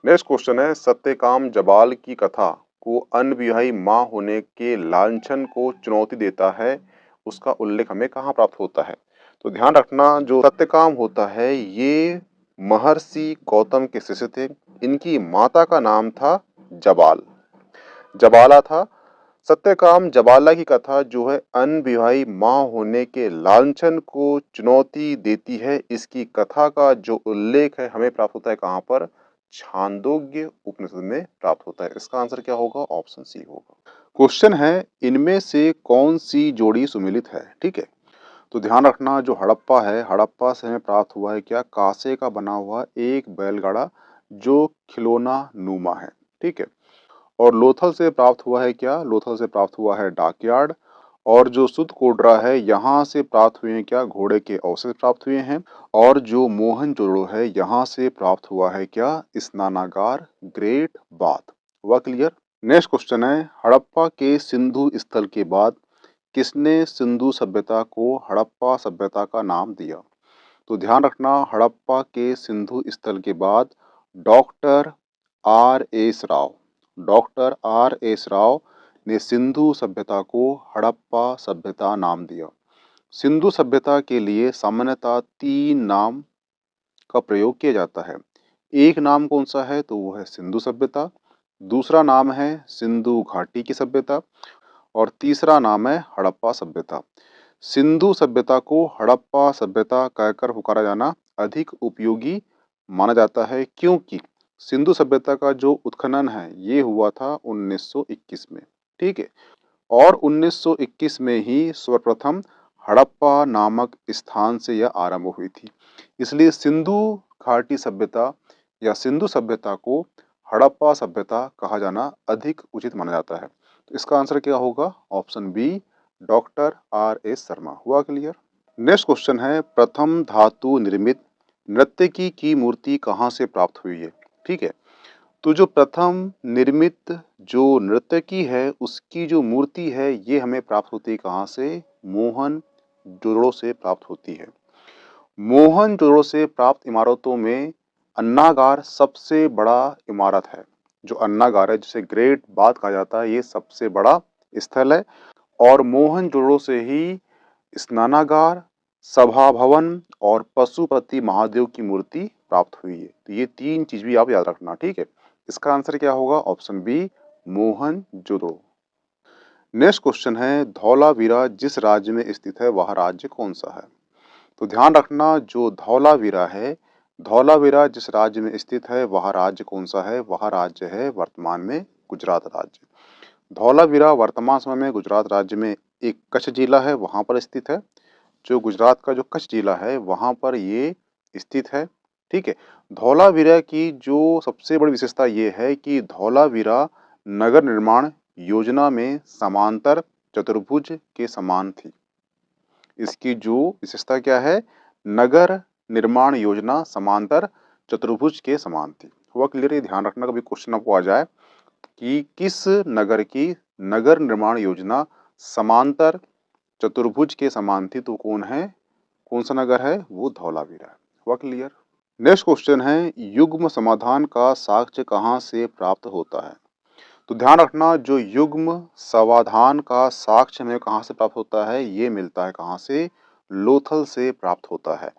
नेक्स्ट क्वेश्चन है सत्यकाम जबाल की कथा को अनविवाही माँ होने के लांछन को चुनौती देता है, उसका उल्लेख हमें कहाँ प्राप्त होता है? तो ध्यान रखना, जो सत्यकाम होता है ये महर्षि गौतम के शिष्य थे। इनकी माता का नाम था जबाल, जबाला था। सत्यकाम जबाला की कथा जो है अनविवाही माँ होने के लांछन को चुनौती देती है। इसकी कथा का जो उल्लेख है हमें प्राप्त होता है कहाँ पर? छांदोग्य उपनिषद में प्राप्त होता है। इसका आंसर क्या होगा? ऑप्शन सी होगा। क्वेश्चन है, इनमें से कौन सी जोड़ी सुमिलित है? ठीक है, तो ध्यान रखना, जो हड़प्पा है, हड़प्पा से हमें प्राप्त हुआ है क्या? कांसे का बना हुआ एक बैलगाड़ा जो खिलौना नुमा है। ठीक है, और लोथल से प्राप्त हुआ है क्या? लोथल से प्राप्त हुआ है डाकयार्ड। और जो सुत कोडरा है यहाँ से प्राप्त हुए हैं क्या? घोड़े के अवशेष प्राप्त हुए हैं। और जो मोहनजोदड़ो है यहाँ से प्राप्त हुआ है क्या? स्नानागार, ग्रेट बाथ। हुआ क्लियर? नेक्स्ट क्वेश्चन है, हड़प्पा के सिंधु स्थल के बाद किसने सिंधु सभ्यता को हड़प्पा सभ्यता का नाम दिया? तो ध्यान रखना, हड़प्पा के सिंधु स्थल के बाद doctor R S Rao, doctor R S Rao ने सिंधु सभ्यता को हड़प्पा सभ्यता नाम दिया। सिंधु सभ्यता के लिए सामान्यतः 3 नाम का प्रयोग किया जाता है। एक नाम कौन सा है? तो वो है सिंधु सभ्यता, दूसरा नाम है सिंधु घाटी की सभ्यता और तीसरा नाम है हड़प्पा सभ्यता। सिंधु सभ्यता को हड़प्पा सभ्यता कहकर पुकारा जाना अधिक उपयोगी माना जाता है, क्योंकि सिंधु सभ्यता का जो उत्खनन है ये हुआ था 1921 में। ठीक है, और 1921 में ही सर्वप्रथम हड़प्पा नामक स्थान से यह आरंभ हुई थी। इसलिए सिंधु घाटी सभ्यता या सिंधु सभ्यता को हड़प्पा सभ्यता कहा जाना अधिक उचित माना जाता है। तो इसका आंसर क्या होगा? Option B, doctor R S Sharma. हुआ क्लियर? नेक्स्ट क्वेश्चन है, प्रथम धातु निर्मित नर्तकी की मूर्ति कहाँ से प्राप्त हुई है? ठीक है, तो जो प्रथम निर्मित जो नर्तकी है उसकी जो मूर्ति है ये हमें प्राप्त होती है कहाँ से? मोहनजोदड़ो से प्राप्त होती है। मोहनजोदड़ो से प्राप्त इमारतों में अन्नागार सबसे बड़ा इमारत है। जो अन्नागार है जिसे ग्रेट बाथ कहा जाता है ये सबसे बड़ा स्थल है। और मोहनजोदड़ो से ही स्नानागार, सभा भवन और पशुपति महादेव की मूर्ति प्राप्त हुई है। तो ये 3 चीज भी आप याद रखना। ठीक है, इसका आंसर क्या होगा? Option B, Mohenjodaro. Next question है, धौलावीरा जिस राज्य में स्थित है वह राज्य कौन सा है? तो ध्यान रखना, जो धौलावीरा है, धौलावीरा जिस राज्य में स्थित है वह राज्य कौन सा है? वह राज्य है वर्तमान में गुजरात राज्य। धौलावीरा वर्तमान समय में गुजरात राज्य में एक कच्छ जिला है वहाँ पर स्थित है। जो गुजरात का जो कच्छ जिला है वहाँ पर ये स्थित है। ठीक है, धौलावीरा की जो सबसे बड़ी विशेषता ये है कि धौलावीरा नगर निर्माण योजना में समांतर चतुर्भुज के समान थी। इसकी जो विशेषता क्या है? नगर निर्माण योजना समांतर चतुर्भुज के समान थी। हुआ क्लियर? ये ध्यान रखना, कभी क्वेश्चन आपको आ जाए कि किस नगर की नगर निर्माण योजना समांतर चतुर्भुज के समान थी, तो कौन है? कौन सा नगर है? वो धौलावीरा है। हुआ क्लियर? नेक्स्ट क्वेश्चन है, युग्म समाधान का साक्ष्य कहाँ से प्राप्त होता है? तो ध्यान रखना, जो युग्म समाधान का साक्ष्य हमें कहाँ से प्राप्त होता है? ये मिलता है कहाँ से? लोथल से प्राप्त होता है।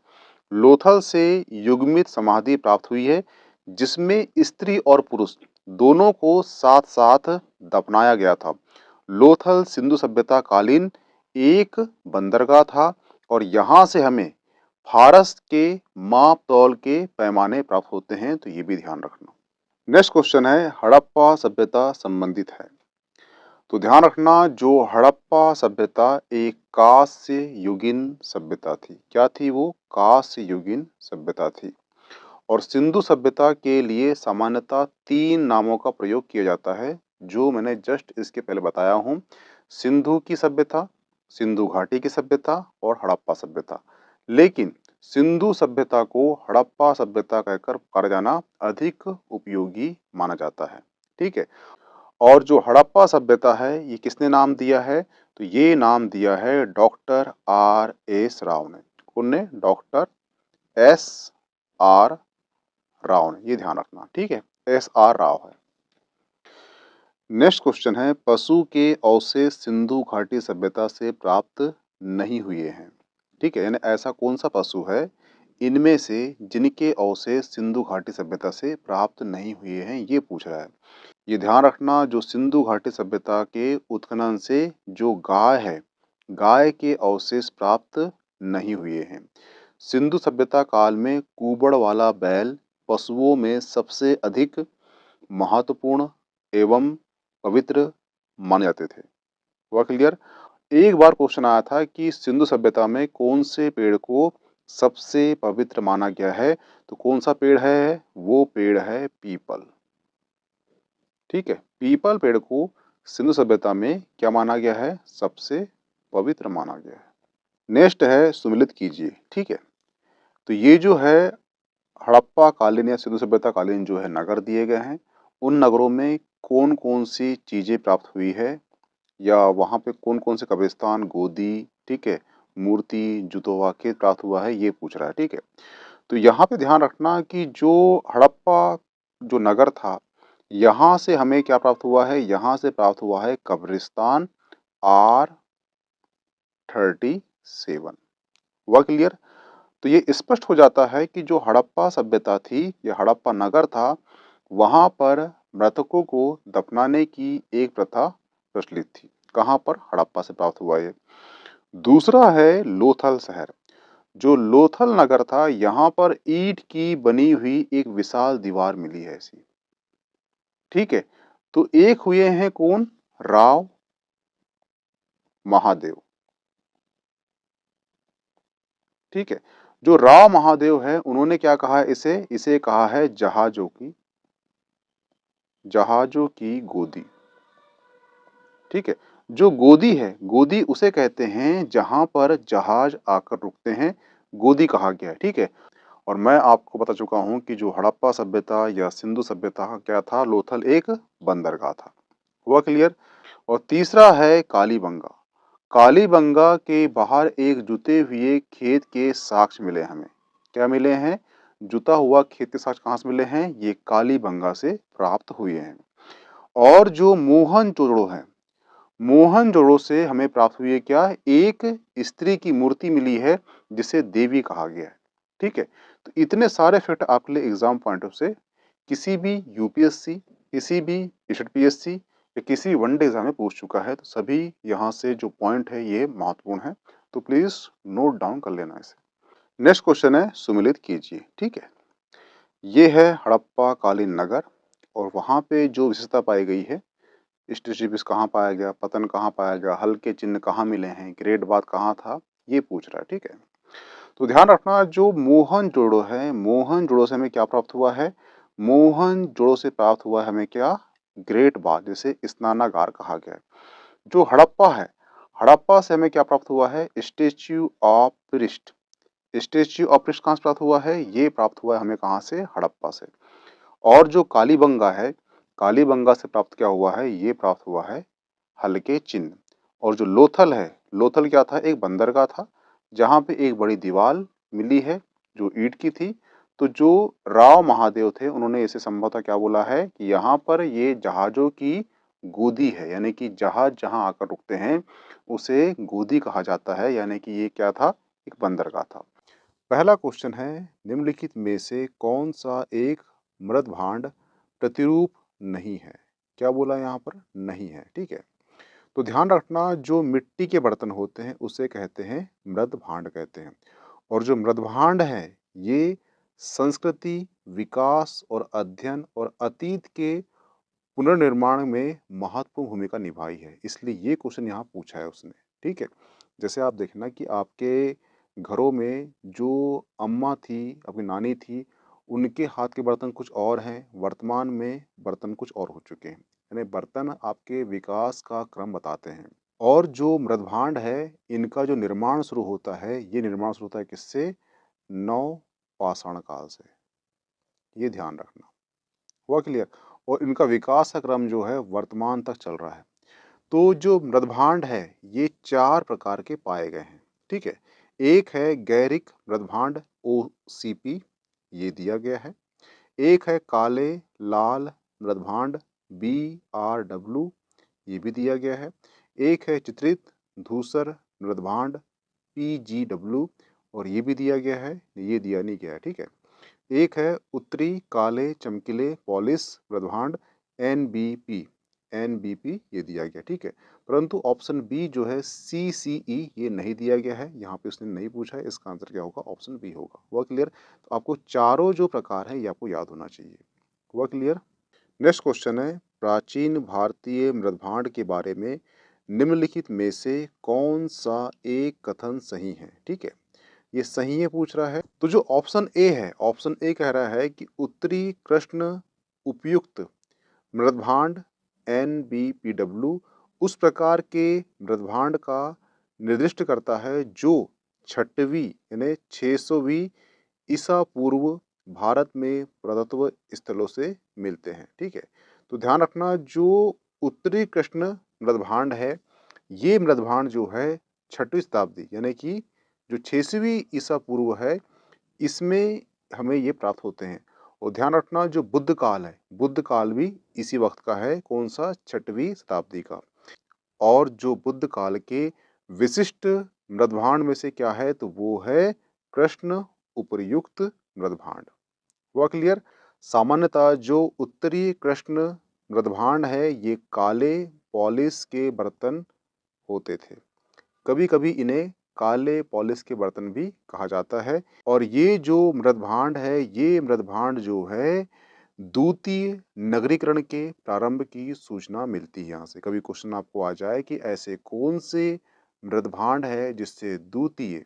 लोथल से युग्मित समाधि प्राप्त हुई है जिसमें स्त्री और पुरुष दोनों को साथ साथ दफनाया गया था। लोथल सिंधु सभ्यता कालीन एक बंदरगाह था और यहाँ से हमें फारस के माप तौल के पैमाने प्राप्त होते हैं, तो ये भी ध्यान रखना। नेक्स्ट क्वेश्चन है, हड़प्पा सभ्यता संबंधित है। तो ध्यान रखना, जो हड़प्पा सभ्यता एक कांस्य युगीन सभ्यता थी। क्या थी वो? कांस्य युगीन सभ्यता थी। और सिंधु सभ्यता के लिए सामान्यतः 3 नामों का प्रयोग किया जाता है जो मैंने जस्ट इसके पहले बताया हूँ। सिंधु की सभ्यता, सिंधु घाटी की सभ्यता और हड़प्पा सभ्यता। लेकिन सिंधु सभ्यता को हड़प्पा सभ्यता कहकर पुकारा जाना अधिक उपयोगी माना जाता है। ठीक है, और जो हड़प्पा सभ्यता है ये किसने नाम दिया है? तो ये नाम दिया है डॉक्टर आर एस राव ने। कौन ने? डॉक्टर एस आर राव ने। ये ध्यान रखना। ठीक है, एस आर राव है। नेक्स्ट क्वेश्चन है, पशु के अवशेष सिंधु घाटी सभ्यता से प्राप्त नहीं हुए हैं। ठीक है, यानी ऐसा कौन सा पशु है? इनमें से जिनके अवशेष सिंधु घाटी सभ्यता से प्राप्त नहीं हुए हैं, ये पूछ रहा है। ये ध्यान रखना, जो सिंधु घाटी सभ्यता के उत्खनन से जो गाय है, गाय के अवशेष प्राप्त नहीं हुए हैं। सिंधु सभ्यता काल में कुबड़ वाला बैल पशुओं में सबसे अधिक महत्वपूर्ण एवं पवित्र माने जाते थे। हुआ क्लियर? एक बार क्वेश्चन आया था कि सिंधु सभ्यता में कौन से पेड़ को सबसे पवित्र माना गया है, तो कौन सा पेड़ है? वो पेड़ है पीपल। ठीक है, पीपल पेड़ को सिंधु सभ्यता में क्या माना गया है? सबसे पवित्र माना गया है। नेक्स्ट है सुमिलित कीजिए। ठीक है, तो ये जो है हड़प्पा कालीन या सिंधु सभ्यता कालीन जो है नगर दिए गए हैं, उन नगरों में कौन कौन सी चीजें प्राप्त हुई है, या वहाँ पे कौन कौन से कब्रिस्तान, गोदी, ठीक है, मूर्ति, जुतोवा के प्राप्त हुआ है, ये पूछ रहा है। ठीक है, तो यहाँ पे ध्यान रखना कि जो हड़प्पा जो नगर था, यहाँ से हमें क्या प्राप्त हुआ है? यहाँ से प्राप्त हुआ है कब्रिस्तान R37। हुआ क्लियर? तो ये स्पष्ट हो जाता है कि जो हड़प्पा सभ्यता थी, ये हड़प्पा नगर था, वहाँ पर मृतकों को दफनाने की एक प्रथा प्रचलित थी। कहाँ पर? हड़प्पा से प्राप्त हुआ ये। दूसरा है लोथल शहर। जो लोथल नगर था, यहाँ पर ईंट की बनी हुई एक विशाल दीवार मिली है ऐसी। ठीक है, तो एक हुए हैं कौन? राव महादेव। ठीक है, जो राव महादेव है, उन्होंने क्या कहा है इसे? इसे कहा है जहाजों की गोदी। ठीक है, जो गोदी है, गोदी उसे कहते हैं जहां पर जहाज आकर रुकते हैं, गोदी कहा गया है। ठीक है, और मैं आपको बता चुका हूं कि जो हड़प्पा सभ्यता या सिंधु सभ्यता क्या था, लोथल एक बंदरगाह था। हुआ क्लियर? और तीसरा है कालीबंगा। कालीबंगा के बाहर एक जुते हुए खेत के साक्ष्य मिले हमें। क्या मिले हैं? जुता हुआ खेत के साक्ष्य कहाँ से मिले हैं? ये कालीबंगा से प्राप्त हुए हैं। और जो मोहनजोदड़ो है, मोहनजोदड़ो से हमें प्राप्त हुई है क्या? एक स्त्री की मूर्ति मिली है जिसे देवी कहा गया है। ठीक है, तो इतने सारे फैक्ट आपके लिए एग्जाम पॉइंट ऑफ से किसी भी यूपीएससी, किसी भी एसपीएससी या किसी वनडे एग्जाम में पूछ चुका है, तो सभी यहाँ से जो पॉइंट है ये महत्वपूर्ण है, तो प्लीज नोट डाउन कर लेना इसे। नेक्स्ट क्वेश्चन है सुमिलित कीजिए। ठीक है, ये है हड़प्पा कालीन नगर, और वहाँ पे जो विशेषता पाई गई है, स्टेशिपिस कहाँ पाया गया, पतन कहाँ पाया गया, हल्के चिन्ह कहाँ मिले हैं, ग्रेट बात कहाँ था, ये पूछ रहा है। ठीक है, तो ध्यान रखना, जो मोहनजोदड़ो है, मोहनजोदड़ो से हमें क्या प्राप्त हुआ है? मोहनजोदड़ो से प्राप्त हुआ है हमें क्या? ग्रेट बात, जिसे स्नानागार कहा गया है। जो हड़प्पा है, हड़प्पा से हमें क्या प्राप्त हुआ है? Statue of priest. Statue of priest कहाँ से प्राप्त हुआ है? ये प्राप्त हुआ है हमें कहाँ से? हड़प्पा से। और जो कालीबंगा है, कालीबंगा से प्राप्त क्या हुआ है? ये प्राप्त हुआ है हल्के चिन्ह। और जो लोथल है, लोथल क्या था? एक बंदरगाह था, जहाँ पे एक बड़ी दीवार मिली है जो ईंट की थी। तो जो राव महादेव थे, उन्होंने इसे संभवतः क्या बोला है कि यहाँ पर ये जहाजों की गोदी है, यानी कि जहाज जहाँ आकर रुकते हैं उसे गोदी कहा जाता है, यानी कि ये क्या था? एक बंदरगाह था। पहला क्वेश्चन है, निम्नलिखित में से कौन सा एक मृद भांड प्रतिरूप नहीं है? क्या बोला यहाँ पर? नहीं है। ठीक है, तो ध्यान रखना, जो मिट्टी के बर्तन होते हैं उसे कहते हैं मृद भांड कहते हैं। और जो मृद भांड है, ये संस्कृति, विकास और अध्ययन और अतीत के पुनर्निर्माण में महत्वपूर्ण भूमिका निभाई है, इसलिए ये क्वेश्चन यहाँ पूछा है उसने। ठीक है, जैसे आप देखना कि आपके घरों में जो अम्मा थी, अपनी नानी थी, उनके हाथ के बर्तन कुछ और हैं, वर्तमान में बर्तन कुछ और हो चुके हैं, यानी बर्तन आपके विकास का क्रम बताते हैं। और जो मृदभांड है, इनका जो निर्माण शुरू होता है, ये निर्माण शुरू होता है किससे? नव पाषाण काल से। ये ध्यान रखना। हुआ क्लियर? और इनका विकास का क्रम जो है वर्तमान तक चल रहा है। तो जो मृदभांड है, ये 4 प्रकार के पाए गए हैं। ठीक है, एक है गैरिक मृदभांड OCP, ये दिया गया है। एक है काले लाल मृदभांड BRW, ये भी दिया गया है। एक है चित्रित धूसर मृदभांड PGW, और ये भी दिया गया है, ये दिया नहीं गया है, ठीक है। एक है उत्तरी काले चमकीले पॉलिश मृदभांड NBP, NBP ये दिया गया, ठीक है। परंतु ऑप्शन बी जो है CCE ये नहीं दिया गया है, यहाँ पे उसने नहीं पूछा है, इसका आंसर क्या होगा, ऑप्शन बी होगा। हुआ क्लियर? तो आपको चारों जो प्रकार है ये आपको याद होना चाहिए। हुआ क्लियर? नेक्स्ट क्वेश्चन है, प्राचीन भारतीय मृदभांड के बारे में निम्नलिखित में से कौन सा एक कथन सही है? ठीक है, ये सही है पूछ रहा है। तो जो ऑप्शन ए है, ऑप्शन ए कह रहा है कि उत्तरी कृष्ण उपयुक्त मृदभांड NBPW उस प्रकार के मृदभांड का निर्दिष्ट करता है जो 6वीं यानी 600वीं ईसा पूर्व भारत में पुरातत्व स्थलों से मिलते हैं, ठीक है। तो ध्यान रखना, जो उत्तरी कृष्ण मृदभांड है, ये मृदभांड जो है 6वीं शताब्दी यानी कि जो 6वीं ईसा पूर्व है, इसमें हमें ये प्राप्त होते हैं। और ध्यान रखना, जो बुद्ध काल है, बुद्ध काल भी इसी वक्त का है, कौन सा, 6वीं शताब्दी का। और जो बुद्ध काल के विशिष्ट मृदभांड में से क्या है, तो वो है कृष्ण उपर्युक्त मृदभांड। हुआ क्लियर? सामान्यतः जो उत्तरी कृष्ण मृदभांड है, ये काले पॉलिश के बर्तन होते थे। कभी कभी इन्हें काले पॉलिश के बर्तन भी कहा जाता है। और ये जो मृदभांड है, ये मृदभांड जो है द्वितीय नगरीकरण के प्रारंभ की सूचना मिलती है यहाँ से। कभी क्वेश्चन आपको आ जाए कि ऐसे कौन से मृदभांड है जिससे द्वितीय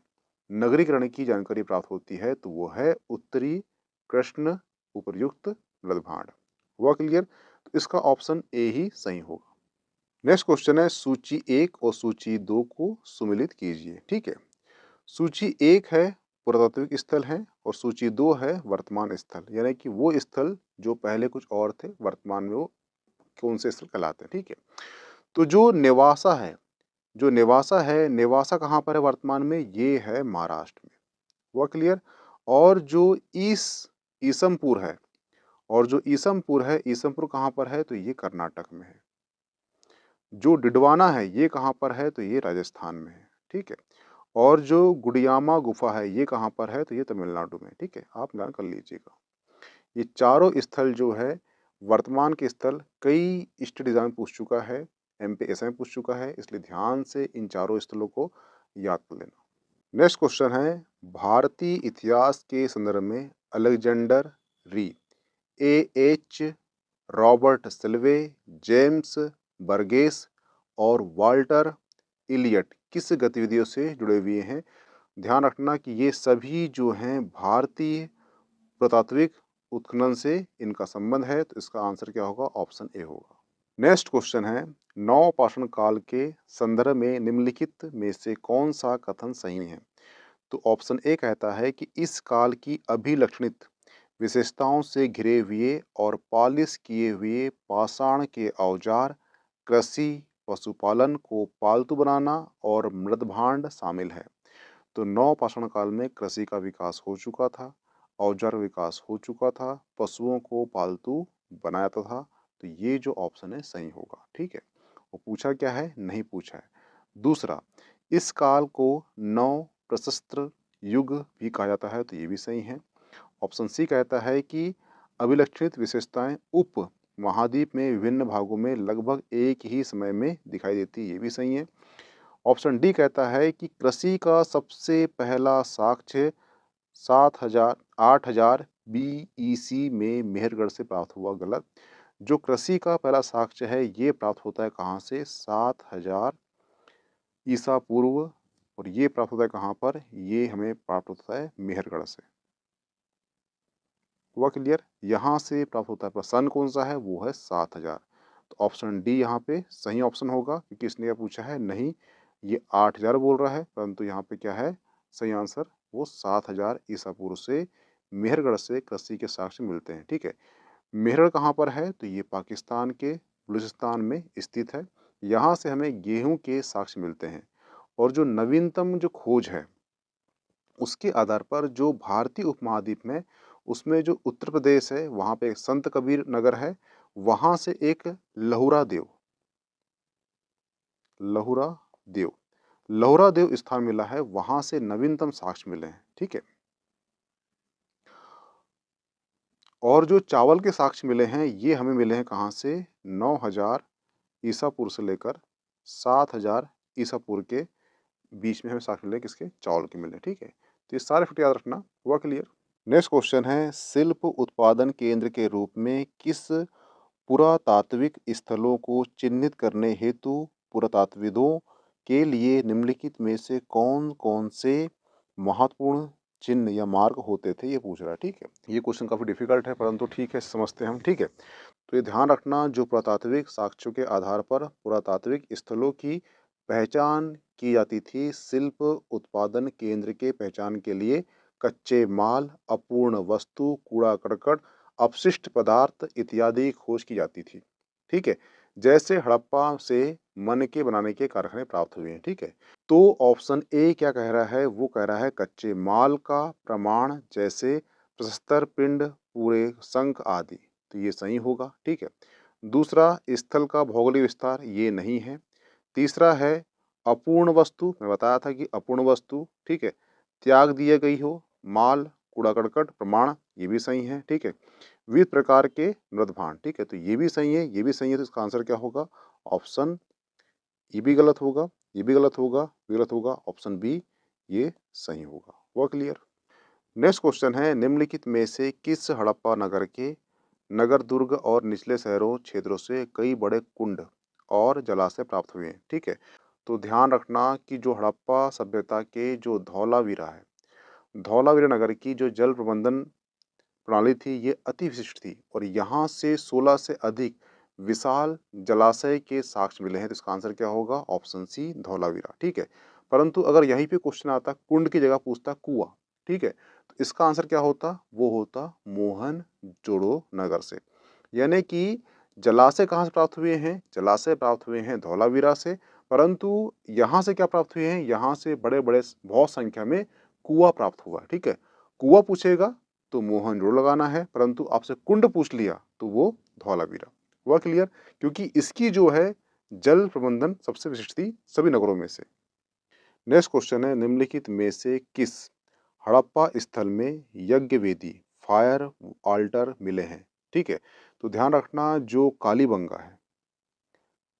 नगरीकरण की जानकारी प्राप्त होती है, तो वो है उत्तरी कृष्ण उपर्युक्त मृदभांड। हुआ क्लियर? तो इसका ऑप्शन ए ही सही होगा। नेक्स्ट क्वेश्चन है, सूची 1 और सूची 2 को सुमिलित कीजिए, ठीक है। सूची 1 है पुरातात्विक स्थल है और सूची 2 है वर्तमान स्थल, यानी कि वो स्थल जो पहले कुछ और थे, वर्तमान में वो कौन से स्थल कहलाते हैं, ठीक है। तो जो नेवासा है, जो नेवासा है, नेवासा कहाँ पर है वर्तमान में, ये है महाराष्ट्र में। हुआ क्लियर? और जो ईसमपुर है, और जो ईसमपुर है, ईसमपुर कहाँ पर है, तो ये कर्नाटक में है। जो डिडवाना है, ये कहाँ पर है, तो ये राजस्थान में है, ठीक है। और जो गुडियामा गुफा है, ये कहाँ पर है, तो ये तमिलनाडु में, ठीक है। आप ध्यान कर लीजिएगा, ये चारों स्थल जो है वर्तमान के स्थल कई स्टेट एग्जाम में पूछ चुका है, MPSI में पूछ चुका है, इसलिए ध्यान से इन चारों स्थलों को याद कर लेना। नेक्स्ट क्वेश्चन है, भारतीय इतिहास के संदर्भ में अलेक्जेंडर री, AH रॉबर्ट सिल्वे, जेम्स बर्गेस और वाल्टर इलियट किस गतिविधियों से जुड़े हुए हैं? ध्यान रखना कि ये सभी जो हैं भारतीय पुरातात्विक उत्खनन से इनका संबंध है, तो इसका आंसर क्या होगा, ऑप्शन ए होगा। नेक्स्ट क्वेश्चन है, नवपाषाण काल के संदर्भ में निम्नलिखित में से कौन सा कथन सही है? तो ऑप्शन ए कहता है कि इस काल की अभिलक्षणित विशेषताओं से घिरे हुए और पालिश किए हुए पाषाण के औजार, कृषि, पशुपालन को पालतू बनाना और मृदभांड शामिल है। तो नवपाषाण काल में कृषि का विकास हो चुका था, औजार विकास हो चुका था, पशुओं को पालतू बनाया था। तो ये जो ऑप्शन है सही होगा, ठीक है। वो पूछा क्या है, नहीं पूछा है। दूसरा, इस काल को नव प्रशस्त्र युग भी कहा जाता है, तो ये भी सही है। ऑप्शन सी कहता है कि अभिलक्षित विशेषताएं उप महाद्वीप में विभिन्न भागों में लगभग एक ही समय में दिखाई देती है, ये भी सही है। ऑप्शन डी कहता है कि कृषि का सबसे पहला साक्ष्य 8,000 BEC में मेहरगढ़ से प्राप्त हुआ। गलत। जो कृषि का पहला साक्ष्य है, ये प्राप्त होता है कहाँ से, 7,000 ईसा पूर्व, और ये प्राप्त होता है कहाँ पर, ये हमें प्राप्त होता है मेहरगढ़ से। हुआ क्लियर? यहाँ से प्राप्त होता है, सन कौन सा है, वो है 7,000। तो ऑप्शन डी यहाँ पे सही ऑप्शन होगा, क्योंकि इसने क्या पूछा है, नहीं ये 8,000 बोल रहा है, परंतु यहाँ पे क्या है सही आंसर, वो 7,000 ईसा पूर्व से मेहरगढ़ से कृषि के साक्ष्य मिलते हैं, ठीक है। मेहरगढ़ कहाँ पर है, तो ये पाकिस्तान के बलूचिस्तान में स्थित है। यहाँ से हमें गेहूं के साक्ष्य मिलते हैं। और जो नवीनतम जो खोज है, उसके आधार पर जो भारतीय उपमहाद्वीप में, उसमें जो उत्तर प्रदेश है, वहाँ पे एक संत कबीर नगर है, वहाँ से एक लहुरा देव लोहरादेव स्थान मिला है, वहां से नवीनतम साक्ष्य मिले हैं। ठीक है, और जो चावल के साक्ष्य मिले हैं ये हमें मिले हैं कहाँ से, 9000 ईसा पूर्व से लेकर 7000 ईसा पूर्व के बीच में हमें साक्ष्य मिले, किसके, चावल के मिले। ठीक है, तो ये सारे फैक्ट याद रखना। हुआ क्लियर। नेक्स्ट क्वेश्चन है, शिल्प उत्पादन केंद्र के रूप में किस पुरातात्विक स्थलों को चिन्हित करने हेतु पुरातात्विदों के लिए निम्नलिखित में से कौन कौन से महत्वपूर्ण चिन्ह या मार्ग होते थे, ये पूछ रहा है। ठीक है, ये क्वेश्चन काफी डिफिकल्ट है, परंतु ठीक है, समझते हैं हम। ठीक है, तो ये ध्यान रखना, जो पुरातात्विक साक्ष्यों के आधार पर पुरातात्विक स्थलों की पहचान की जाती थी, शिल्प उत्पादन केंद्र के पहचान के लिए कच्चे माल, अपूर्ण वस्तु, कूड़ा करकट, अपशिष्ट पदार्थ इत्यादि की खोज की जाती थी। ठीक है, जैसे हड़प्पा से मनके बनाने के कारखाने प्राप्त हुए हैं। ठीक है, तो ऑप्शन ए क्या कह रहा है, वो कह रहा है कच्चे माल का प्रमाण, जैसे प्रशस्तर पिंड, पूरे शंख आदि, तो ये सही होगा। ठीक है, दूसरा, स्थल का भौगोलिक विस्तार, ये नहीं है। तीसरा है अपूर्ण वस्तु, मैं बताया था कि अपूर्ण वस्तु, ठीक है, त्याग दिया गई हो, माल, कूड़ा करकट, प्रमाण, ये भी सही है। ठीक है, विविध प्रकार के मृदभांड, ठीक है, तो ये भी सही है, ये भी सही है, तो इसका आंसर क्या होगा, ऑप्शन, ये भी गलत होगा, ये भी गलत होगा, ये गलत होगा, ऑप्शन बी ये सही होगा। हुआ क्लियर। नेक्स्ट क्वेश्चन है, निम्नलिखित में से किस हड़प्पा नगर के नगर दुर्ग और निचले शहरों क्षेत्रों से कई बड़े कुंड और जलाशय प्राप्त हुए हैं। ठीक है, तो ध्यान रखना कि जो हड़प्पा सभ्यता के जो धौलावीरा है, धौलावीरा नगर की जो जल प्रबंधन प्रणाली थी, ये अति विशिष्ट थी और यहाँ से 16 से अधिक विशाल जलाशय के साक्ष्य मिले हैं। तो इसका आंसर क्या होगा, ऑप्शन सी धौलावीरा। ठीक है, परंतु अगर यहीं पे क्वेश्चन आता कुंड की जगह पूछता कुआं, ठीक है, तो इसका आंसर क्या होता, वो होता मोहनजोड़ो नगर से। यानी कि जलाशय कहाँ से प्राप्त हुए हैं, जलाशय प्राप्त हुए हैं धौलावीरा से, परंतु यहाँ से क्या प्राप्त हुए हैं, यहाँ से बड़े बड़े बहुत संख्या में कुआं प्राप्त हुआ। ठीक है, कुआं पूछेगा तो मोहनजोड़ो लगाना है, परंतु आपसे कुंड पूछ लिया तो वो धौलावीरा। हुआ क्लियर, क्योंकि इसकी जो है जल प्रबंधन सबसे विशिष्ट थी सभी नगरों में से। नेक्स्ट क्वेश्चन है, निम्नलिखित में से किस हड़प्पा स्थल में यज्ञ वेदी, फायर ऑल्टर मिले हैं। ठीक है, तो ध्यान रखना, जो कालीबंगा है,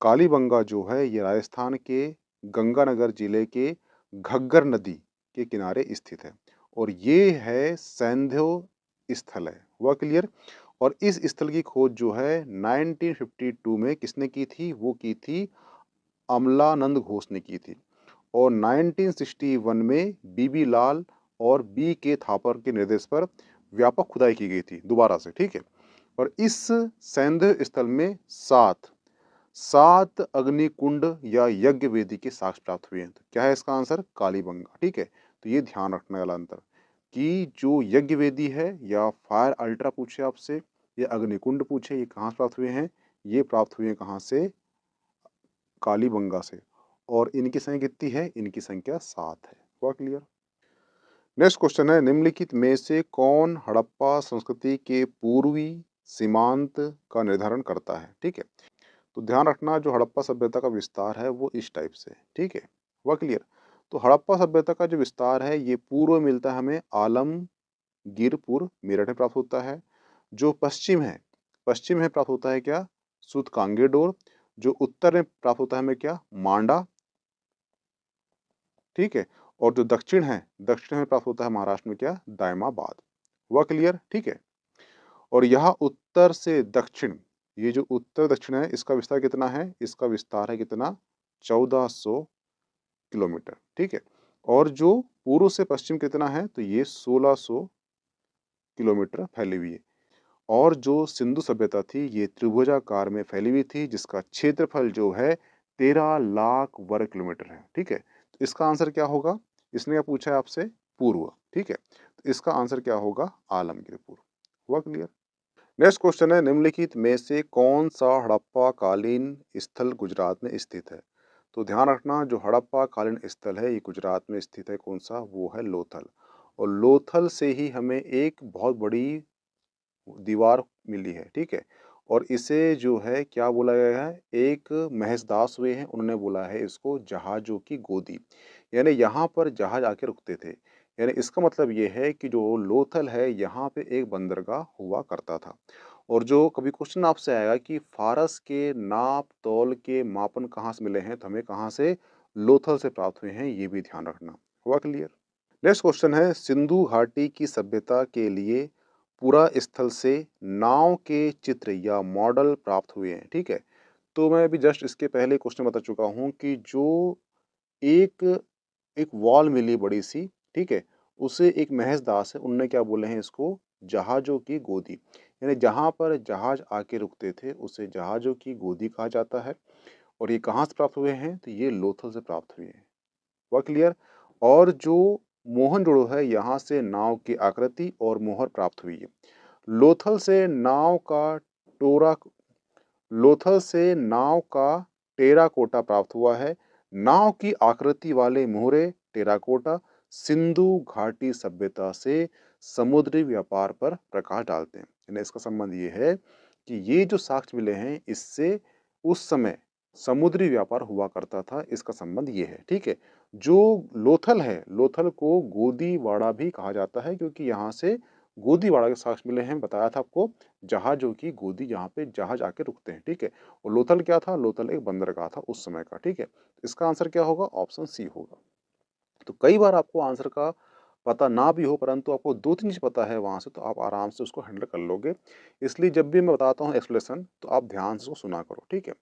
कालीबंगा जो है ये राजस्थान के गंगानगर जिले के घग्गर नदी के किनारे स्थित है और ये है सैंध्य स्थल है। हुआ क्लियर, और इस स्थल की खोज जो है 1952 में किसने की थी, वो की थी अमलानंद घोष ने की थी, और 1961 में बीबी लाल और बी के थापर के निर्देश पर व्यापक खुदाई की गई थी दोबारा से। ठीक है, और इस सैंध्य स्थल में सात अग्निकुंड या यज्ञ वेदी के साक्ष्य प्राप्त हुए हैं। तो क्या है इसका आंसर, कालीबंगा। ठीक है, तो ये ध्यान रखने वाला अंतर कि जो यज्ञ वेदी है या फायर अल्ट्रा पूछे आपसे या अग्निकुंड पूछे, ये कहाँ से प्राप्त हुए हैं, ये प्राप्त हुए हैं कहाँ से, कालीबंगा से, और इनकी संख्या कितनी है, इनकी संख्या 7 है। हुआ क्लियर। नेक्स्ट क्वेश्चन है, निम्नलिखित में से कौन हड़प्पा संस्कृति के पूर्वी सीमांत का निर्धारण करता है। ठीक है, तो ध्यान रखना, जो हड़प्पा सभ्यता का विस्तार है वो इस टाइप से। ठीक है, हुआ क्लियर। तो हड़प्पा सभ्यता का जो विस्तार है ये पूर्व में मिलता है हमें आलमगीरपुर मेरठ में प्राप्त होता है। जो पश्चिम में प्राप्त होता है क्या, सूतकांगेडोर। जो उत्तर में प्राप्त होता है हमें क्या, मांडा। ठीक है, और जो दक्षिण में प्राप्त होता है महाराष्ट्र में क्या, दायमाबाद। हुआ क्लियर। ठीक है, और यहाँ उत्तर से दक्षिण, ये जो उत्तर दक्षिण है इसका विस्तार कितना है, इसका विस्तार है कितना, 1400 किलोमीटर। ठीक है, और जो पूर्व से पश्चिम कितना है, तो ये 1600 किलोमीटर फैली हुई है। और जो सिंधु सभ्यता थी ये त्रिभुजाकार में फैली हुई थी, जिसका क्षेत्रफल जो है 13 लाख वर्ग किलोमीटर है। ठीक है, तो इसका आंसर क्या होगा, इसने क्या पूछा है आपसे, पूर्व। ठीक है, तो इसका आंसर क्या होगा, आलमगीरपुर। हुआ क्लियर। नेक्स्ट क्वेश्चन है, निम्नलिखित में से कौन सा हड़प्पा कालीन स्थल गुजरात में स्थित है। तो ध्यान रखना, जो हड़प्पा कालीन स्थल है ये गुजरात में स्थित है, कौन सा, वो है लोथल। और लोथल से ही हमें एक बहुत बड़ी दीवार मिली है। ठीक है, और इसे जो है क्या बोला गया है, एक महेशदास हुए हैं, उन्होंने बोला है इसको जहाज़ों की गोदी। यानी यहाँ पर जहाज़ आके रुकते थे। यानी इसका मतलब ये है कि जो लोथल है यहाँ पे एक बंदरगाह हुआ करता था। और जो कभी क्वेश्चन आपसे आएगा कि फ़ारस के नाप-तौल के मापन कहाँ से मिले हैं, तो हमें कहाँ से लोथल से प्राप्त हुए हैं, ये भी ध्यान रखना। हुआ क्लियर? नेक्स्ट क्वेश्चन है सिंधु घाटी की सभ्यता के लिए पुरा स्थल से नाव के चित्र या मॉडल प्राप्त हुए हैं, ठीक है? तो मैं अभी जस्ट इसके पहले क्वेश्चन बता चुका हूँ कि जो एक एक वॉल मिली बड़ी-सी, ठीक है? उसे एक महज़ दास है, उन्होंने क्या बोले हैं इसको जहाज़ों की गोदी। यानी जहाँ पर जहाज़ आके रुकते थे, उसे जहाज़ों की गोदी कहा जाता है। और ये कहाँ से प्राप्त हुए हैं? तो ये लोथल से प्राप्त हुए हैं। हुआ क्लियर? और जो मोहनजोदड़ो है, यहाँ से नाव की आकृति और मोहर प्राप्त हुई है। लोथल से नाव का टोरा लोथल से नाव का टेराकोटा प्राप्त हुआ है। नाव की आकृति वाले मोहरे टेराकोटा सिंधु घाटी सभ्यता से समुद्री व्यापार पर प्रकाश डालते हैं। यानी इसका संबंध ये है कि ये जो साक्ष्य मिले हैं इससे उस समय समुद्री व्यापार हुआ करता था, इसका संबंध ये है, ठीक है? जो लोथल है, लोथल को गोदीवाड़ा भी कहा जाता है क्योंकि यहाँ से गोदीवाड़ा के साक्ष्य मिले हैं, बताया था आपको जहाज़ों की गोदी जहाँ पे जहाज़ आके रुकते हैं, ठीक है? और लोथल क्या था? लोथल एक बंदरगाह था उस समय का, ठीक है? इसका आंसर क्या होगा? ऑप्शन सी होगा। तो कई बार आपको आंसर का पता ना भी हो परंतु आपको 2-3 चीज़ पता है वहाँ से तो आप आराम से उसको हैंडल कर लोगे। इसलिए जब भी मैं बताता हूँ एक्सप्लेनेशन तो आप ध्यान से उसको सुना करो, ठीक है?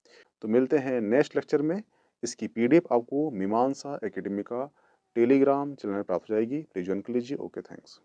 तो मिलते हैं नेक्स्ट लेक्चर में। इसकी पीडीएफ आपको मीमांसा एकेडमी का टेलीग्राम चैनल में प्राप्त हो जाएगी। प्लीज़ जॉइन कर लीजिए। Okay, thanks.